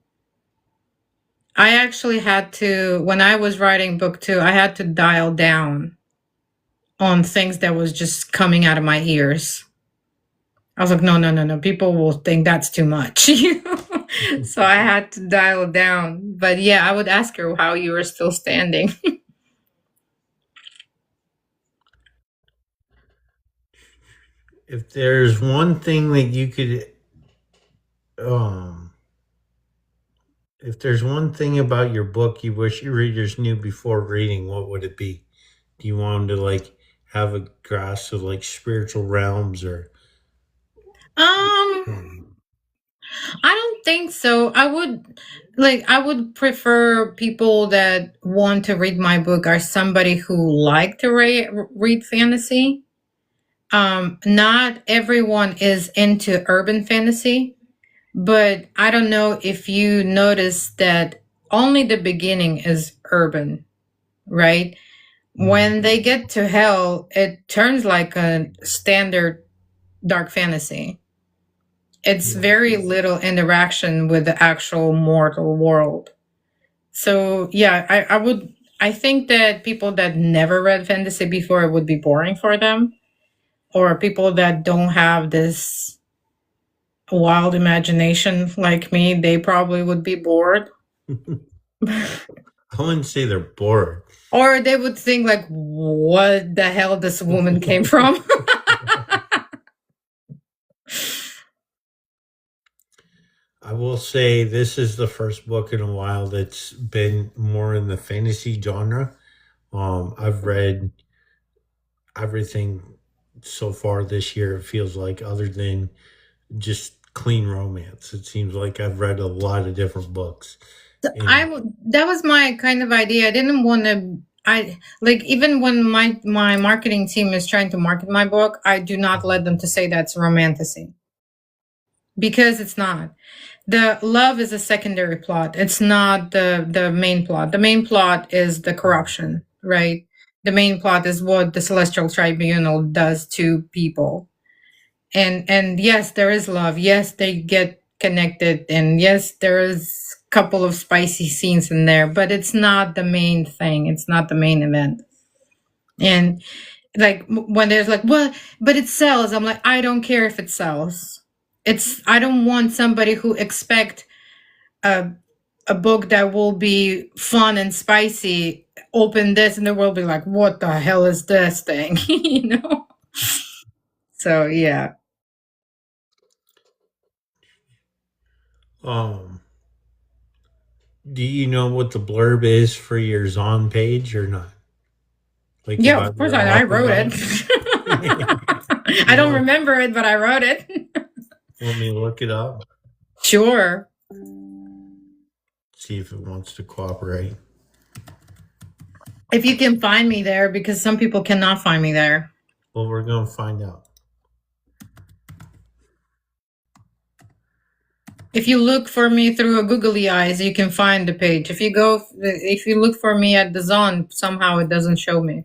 I actually had to, when I was writing book two, I had to dial down on things that was just coming out of my ears. I was like, no, no, no, no. People will think that's too much. So I had to dial down. But yeah, I would ask her how you were still standing. If there's one thing that you could, um, if there's one thing about your book you wish your readers knew before reading, what would it be? Do you want them to like have a grasp of like spiritual realms or? um, um, I don't think so. I would prefer people that want to read my book are somebody who like to read fantasy. Not everyone is into urban fantasy, but I don't know if you notice that only the beginning is urban, right? Mhm. When they get to hell, it turns like a standard dark fantasy. It's Yeah. very little interaction with the actual mortal world. So yeah, I think that people that never read fantasy before, it would be boring for them. Or people that don't have this wild imagination like me, they probably would be bored. I wouldn't say they're bored. Or they would think like, what the hell this woman came from? I will say this is the first book in a while that's been more in the fantasy genre. I've read everything so far this year, it feels like, other than just clean romance. It seems like I've read a lot of different books. And That was my kind of idea. I didn't want to, I like, even when my marketing team is trying to market my book, I do not let them to say that's romantasy, because it's not. The love is a secondary plot. It's not the main plot. The main plot is the corruption, right? The main plot is what the celestial tribunal does to people. And yes, there is love. Yes, they get connected, and yes, there is a couple of spicy scenes in there, but it's not the main thing. It's not the main event. And like when there's like, well, but it sells, I'm like, I don't care if it sells. It's, I don't want somebody who expect a a book that will be fun and spicy open this and they will be like, what the hell is this thing? You know. So yeah. um, do you know what the blurb is for your Zon page or not? Like Yeah, of about course your I author wrote bio? it. I You don't want remember it, but I wrote it. me to look it up? Sure. See if it wants to cooperate. If you can find me there, because some people cannot find me there. Well, we're gonna find out. If you look for me through a googly eyes, you can find the page. If you look for me at the Zon, somehow it doesn't show me.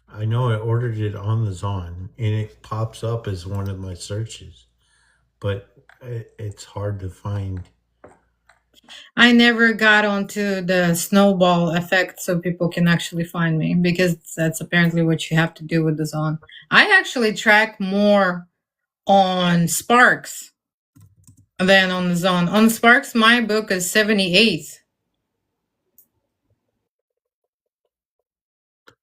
I know I ordered it on the Zon and it pops up as one of my searches, but it's hard to find. I never got onto the snowball effect so people can actually find me, because that's apparently what you have to do with the Zon. I actually track more on Sparks than on the Zon. On Sparks, my book is 78th.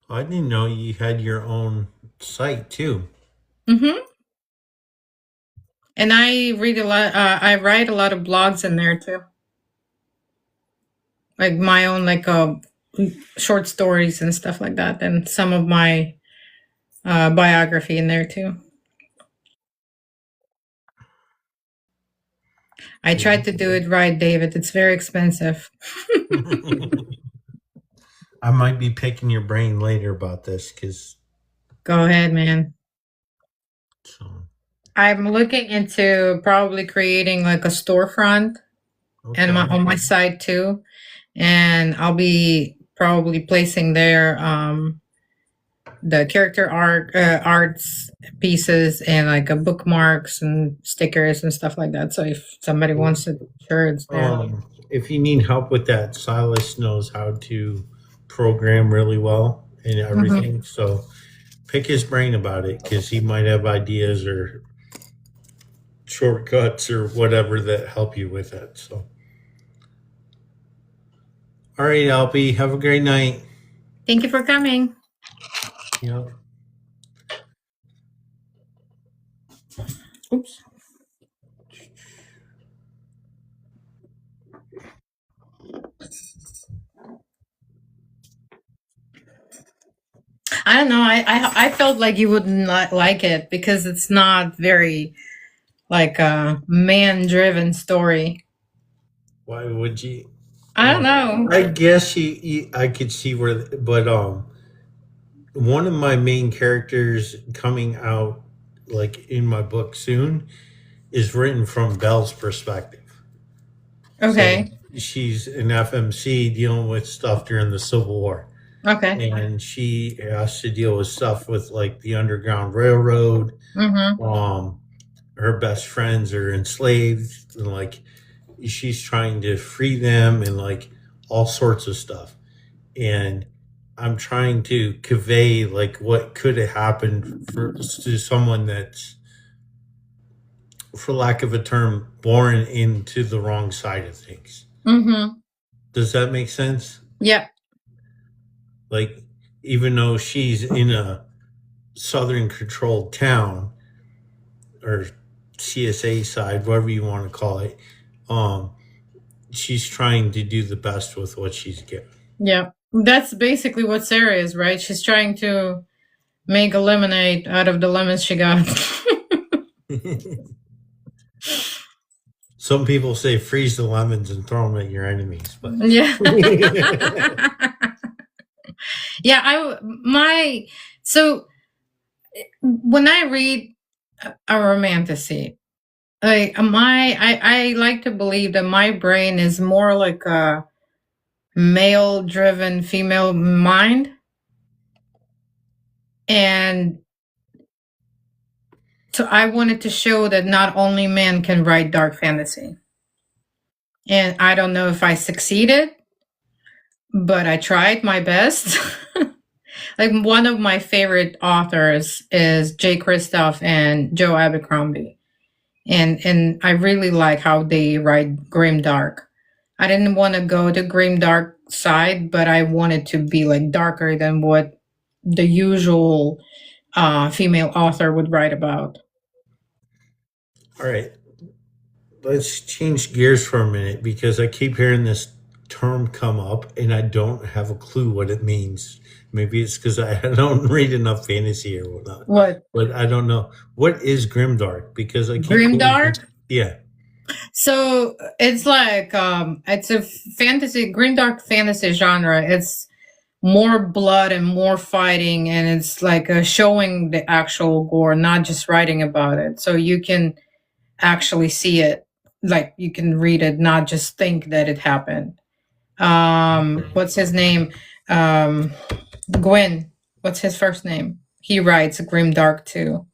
I didn't know you had your own site too. Mm-hmm. And I read a lot. I write a lot of blogs in there too, like my own short stories and stuff like that, and some of my biography in there too. I tried to do it right, David. It's very expensive. I might be picking your brain later about this because Go ahead, man. so I'm looking into probably creating like a storefront and okay. on my side too, and I'll be probably placing there the character arts pieces and like a bookmarks and stickers and stuff like that. So if somebody wants it, sure, it's there. If you need help with that, Silas knows how to program really well and everything. So pick his brain about it because he might have ideas or shortcuts or whatever that help you with it. So, all right, Alpy, have a great night. Thank you for coming. Yep. Oops. I don't know. I felt like you wouldn't like it because it's not very like a man driven story. Why would you? I don't know. I guess I could see where, but one of my main characters coming out like in my book soon is written from Belle's perspective. Okay. So she's an FMC dealing with stuff during the Civil War. Okay. And she has to deal with stuff with like the Underground Railroad. Her best friends are enslaved, and like she's trying to free them, and like all sorts of stuff. And I'm trying to convey like what could have happened to someone that's, for lack of a term, born into the wrong side of things. Does that make sense? Yeah. Like, even though she's in a Southern controlled town or CSA side, whatever you want to call it, she's trying to do the best with what she's given. Yeah. That's basically what Sarah is, right? She's trying to make a lemonade out of the lemons she got. Some people say freeze the lemons and throw them at your enemies, but yeah. So when I read a romantasy, I like to believe that my brain is more like a male driven female mind, and so I wanted to show that not only men can write dark fantasy. And I don't know if I succeeded, but I tried my best. Like one of my favorite authors is Jay Kristoff and Joe Abercrombie. And I really like how they write grim dark. I didn't want to go the grim dark side, but I wanted to be like darker than what the usual female author would write about. All right, let's change gears for a minute because I keep hearing this term come up and I don't have a clue what it means. Maybe it's because I don't read enough fantasy or whatnot. What? But I don't know. What is grimdark? Because I keep Grimdark? Yeah. So it's like it's a grimdark fantasy genre. It's more blood and more fighting, and it's like showing the actual gore, not just writing about it. So you can actually see it, like you can read it, not just think that it happened. What's his name? Gwyn. What's his first name? He writes grim dark too.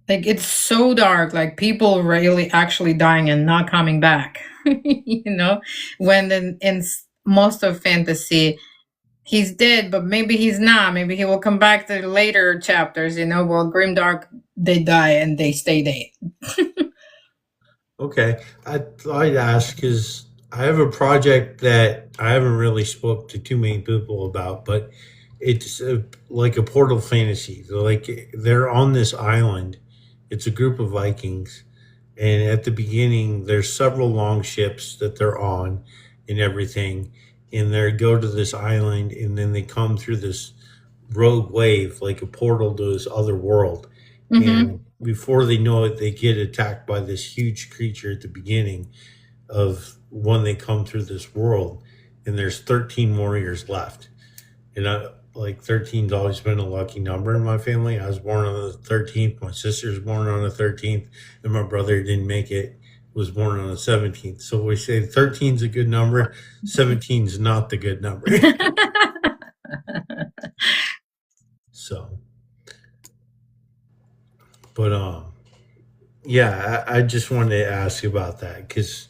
Like it's so dark, like people really actually dying and not coming back. You know, when in most of fantasy, he's dead, but maybe he's not. Maybe he will come back to later chapters. You know, well, grimdark, they die and they stay dead. Okay, I'd ask because I have a project that I haven't really spoke to too many people about, but it's like a portal fantasy. They're on this island. It's a group of Vikings, and at the beginning, there's several long ships that they're on, and everything, and they go to this island, and then they come through this rogue wave, like a portal to this other world, and before they know it, they get attacked by this huge creature at the beginning of when they come through this world, and there's 13 warriors left. And like 13's always been a lucky number in my family. I was born on the 13th. My sister was born on the 13th, and my brother didn't make it. Was born on the 17th. So we say 13's a good number. 17's not the good number. So, but yeah, I just wanted to ask about that because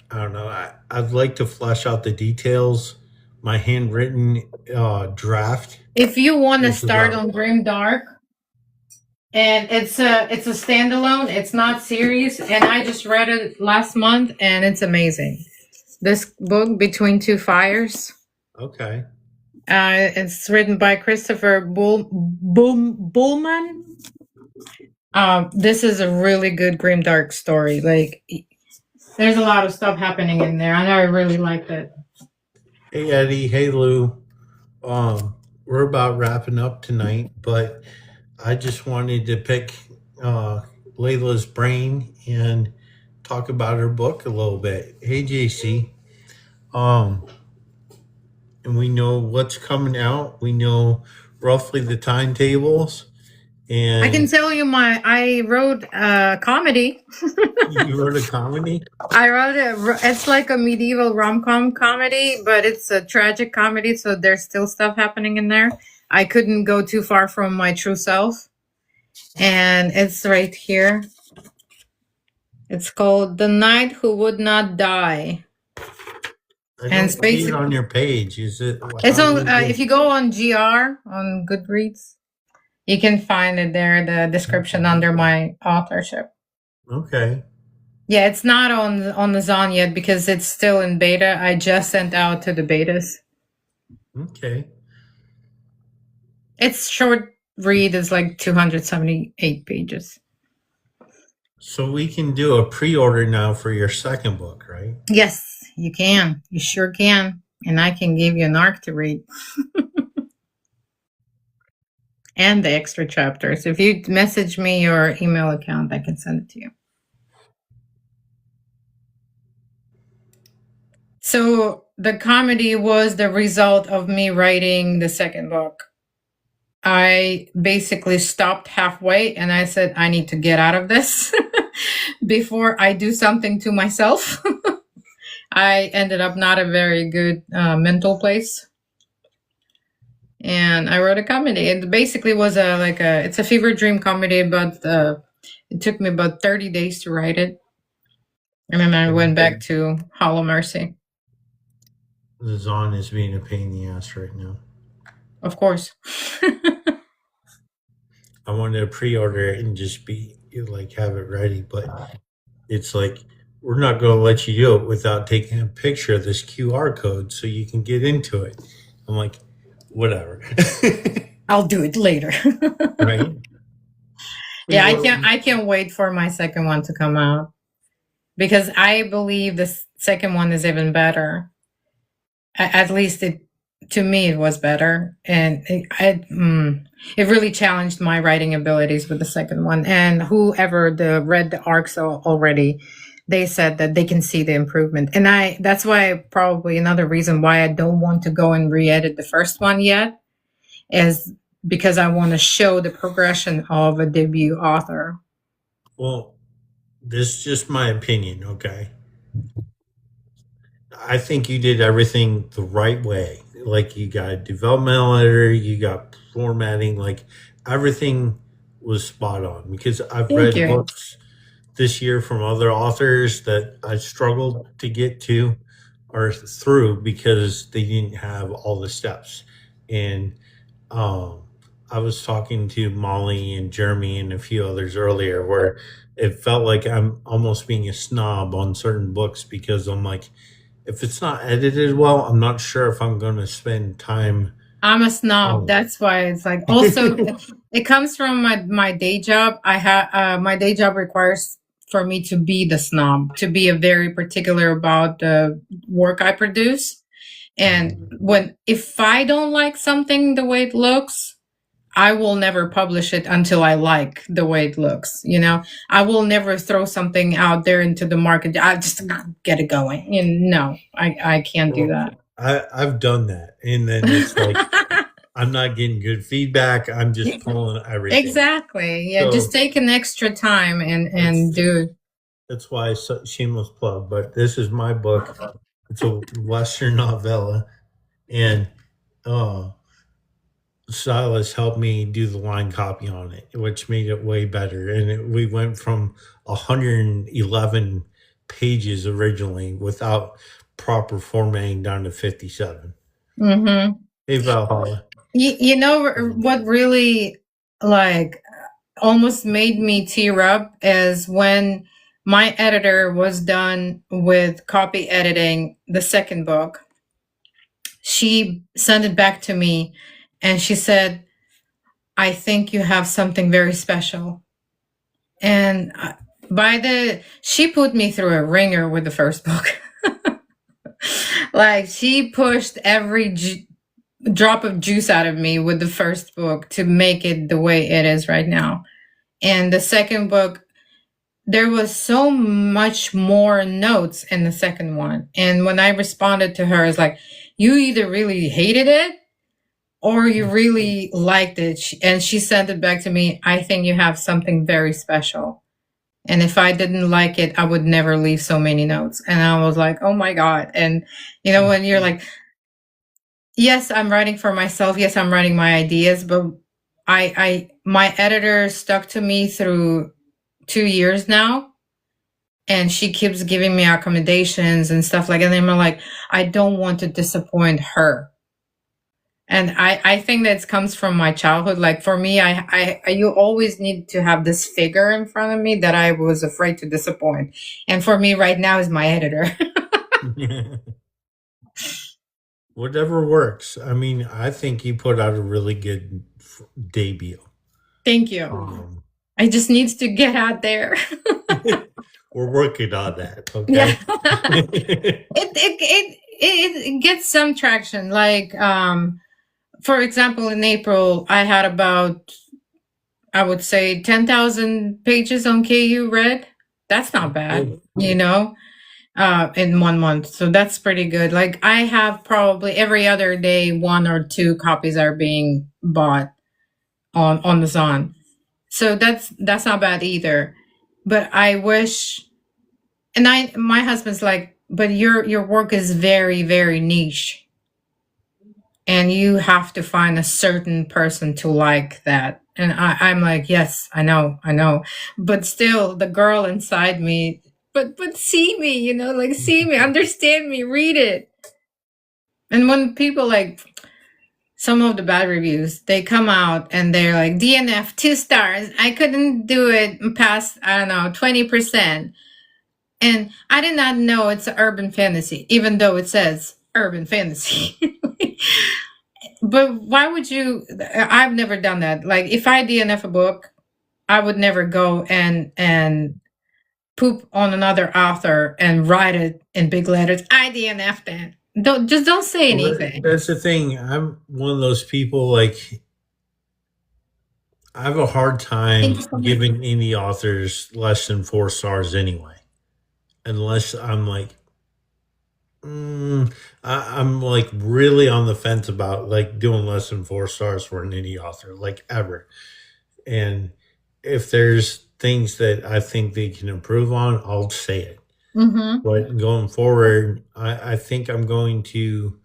I don't know. I'd like to flesh out the details. My handwritten draft If you want to is start about on Grim Dark, and it's a standalone, it's not series, and I just read it last month, and it's amazing. This book, Between Two Fires, okay. it's written by Christopher Bullman. This is a really good grim dark story. Like, there's a lot of stuff happening in there, and I really liked it. Hey Eddie, hey Lou. We're about wrapping up tonight, but I just wanted to pick uh, Layla's brain and talk about her book a little bit. Hey JC, um, and we know what's coming out. We know roughly the timetables, I can and tell you, I wrote a comedy. you wrote a comedy. I wrote it's like a medieval rom-com comedy, but it's a tragic comedy, so there's still stuff happening in there. I couldn't go too far from my true self. And it's right here. It's called The Knight Who Would Not Die. I And it's don't see it basically, on your page. Is it? it's How on, is it? if you go on GR, on Goodreads, you can find it there, the description under my authorship. Okay. Yeah, it's not on the Zon yet because it's still in beta. I just sent out to the betas. Okay. It's short read, is like 278 pages. So we can do a pre-order now for your second book, right? Yes, you can. You sure can. And I can give you an arc to read. And the extra chapters. If you message me your email account, I can send it to you. So the comedy was the result of me writing the second book. I basically stopped halfway and I said, I need to get out of this before I do something to myself. I ended up not a very good mental place. And I wrote a comedy. It basically was it's a fever dream comedy, but it took me about 30 days to write it. And then I went back to Hollow Mercy. The Zon is being a pain in the ass right now. Of course. I wanted to pre-order it and just be like have it ready, but it's like we're not going to let you do it without taking a picture of this QR code so you can get into it. I'm like, whatever. I'll do it later. Right? Yeah, I can't wait for my second one to come out because I believe the second one is even better. At least to me it was better, and it really challenged my writing abilities with the second one. And whoever read the arcs already, they said that they can see the improvement. And that's why probably another reason why I don't want to go and re-edit the first one yet is because I want to show the progression of a debut author. Well, this is just my opinion, okay? I think you did everything the right way. Like you got a developmental editor, you got formatting, like everything was spot on because I've Thank read you. books this year from other authors that I struggled to get to or through because they didn't have all the steps. And um, I was talking to Molly and Jeremy and a few others earlier where it felt like I'm almost being a snob on certain books because I'm like, if it's not edited well, I'm not sure if I'm going to spend time. I'm a snob. That's why it's like also it comes from my day job. I have my day job requires for me to be the snob, to be a very particular about the work I produce. And if I don't like something the way it looks, I will never publish it until I like the way it looks. I will never throw something out there into the market. I just get it going. No, I can't do Well, that. I've done that, and then it's like I'm not getting good feedback. I'm just pulling everything. Exactly. Yeah, just So take an extra time and that's do it. that's why shameless plug. But this is my book. It's a Western novella, and uh, Silas helped me do the line copy on it, which made it way better. And we went from 111 pages originally without proper formatting down to 57. Mm-hmm. Hey, Valhalla. You know what really like almost made me tear up is when my editor was done with copy editing the second book. She sent it back to me and she said, I think you have something very special. And she put me through a ringer with the first book. Like she pushed every drop of juice out of me with the first book to make it the way it is right now. And the second book, there was so much more notes in the second one. And when I responded to her, it's like, you either really hated it or you really liked it. And she sent it back to me. I think you have something very special. And if I didn't like it, I would never leave so many notes. And I was like, oh my God. And when you're like, yes, I'm writing for myself. Yes, I'm writing my ideas, but my editor stuck to me through 2 years now. And she keeps giving me accommodations and stuff like that. And I'm like, I don't want to disappoint her. And I think that comes from my childhood. Like for me, you always need to have this figure in front of me that I was afraid to disappoint. And for me right now is my editor. Whatever works. I mean, I think you put out a really good debut. Thank you. I just needs to get out there. We're working on that. Okay. Yeah. it gets some traction. Like, for example, in April, I had about, I would say, 10,000 pages on KU read. That's not bad, in 1 month. So that's pretty good. Like I have probably every other day, 1 or 2 copies are being bought on Amazon. So that's not bad either. But I wish, and my husband's like, but your work is very, very niche. And you have to find a certain person to like that. And I'm like, yes, I know. But still the girl inside me, but see me, like see me, understand me, read it. And when people like some of the bad reviews, they come out and they're like, DNF 2 stars. I couldn't do it past, I don't know, 20%. And I did not know it's an urban fantasy, even though it says urban fantasy. But why would you? I've never done that. Like if I DNF a book, I would never go and poop on another author and write it in big letters. I DNF'd it. Don't say anything. That's the thing. I'm one of those people, like, I have a hard time giving any authors less than 4 stars anyway, unless I'm like, I'm like really on the fence about like doing less than 4 stars for an indie author, like ever. And if there's things that I think they can improve on, I'll say it. But going forward, I think I'm going to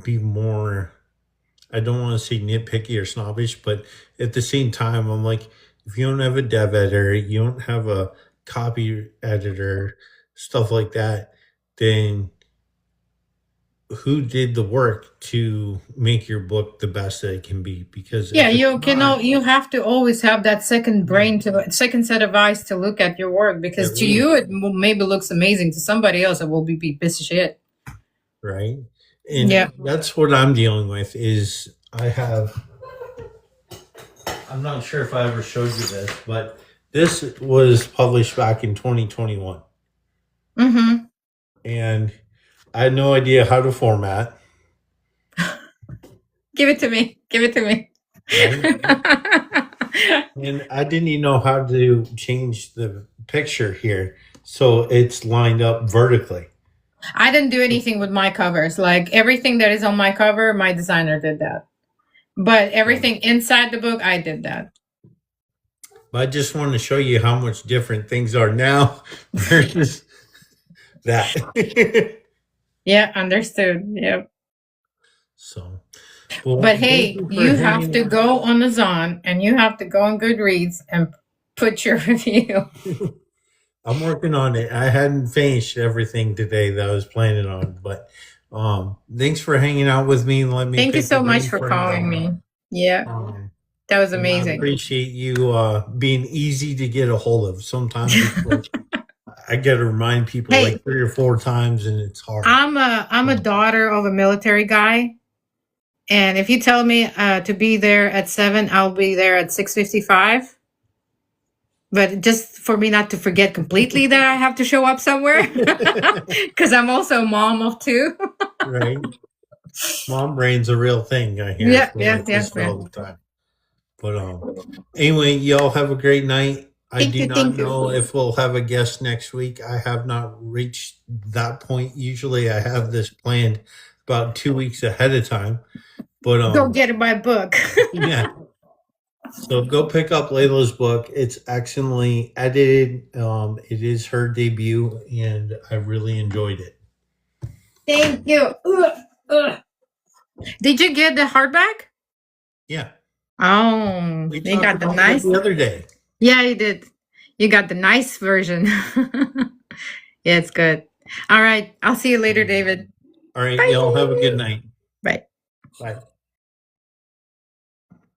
be more, I don't want to say nitpicky or snobbish, but at the same time, I'm like, if you don't have a dev editor, you don't have a copy editor, stuff like that, then who did the work to make your book the best that it can be? Because you have to always have that second brain, second set of eyes to look at your work, because to you it maybe looks amazing, to somebody else it will be piece of shit, right? And that's what I'm dealing with. Is I'm not sure if I ever showed you this, but this was published back in 2021. And I had no idea how to format. Give it to me. And I didn't even know how to change the picture here. So it's lined up vertically. I didn't do anything with my covers. Like everything that is on my cover, my designer did that. But everything inside the book, I did that. I just want to show you how much different things are now versus that. Yeah, understood. Yep. So, well, But hey, thank for you have hanging to out. go on the Zon and you have to go on Goodreads and put your review. I'm working on it. I hadn't finished everything today that I was planning on, but thanks for hanging out with me and let me Thank you pick so your much brain for for an calling me. hour. Yeah, that was And I amazing. appreciate you being easy to get a hold of. Sometimes it's like, I got to remind people Hey. like 3 or 4 times, and it's hard. I'm a daughter of a military guy, and if you tell me to be there at 7, I'll be there at 6:55. But just for me not to forget completely that I have to show up somewhere, because I'm also a mom of 2. Right? Mom brain's a real thing. I hear Yeah, from yeah, my yeah, sister yeah. all the time. But anyway, y'all have a great night. I Thank do you, not thank know you. if we'll have a guest next week. I have not reached that point. Usually I have this planned about 2 weeks ahead of time. But Go get my book. yeah. So go pick up Layla's book. It's excellently edited. It is her debut, and I really enjoyed it. Thank you. Ugh. Did you get the hardback? Yeah. Oh, We you talked got the about that nice. the other day. Yeah, you did. You got the nice version. Yeah, it's good. All right. I'll see you later, David. All right. Bye. Y'all have a good night. Bye. Bye.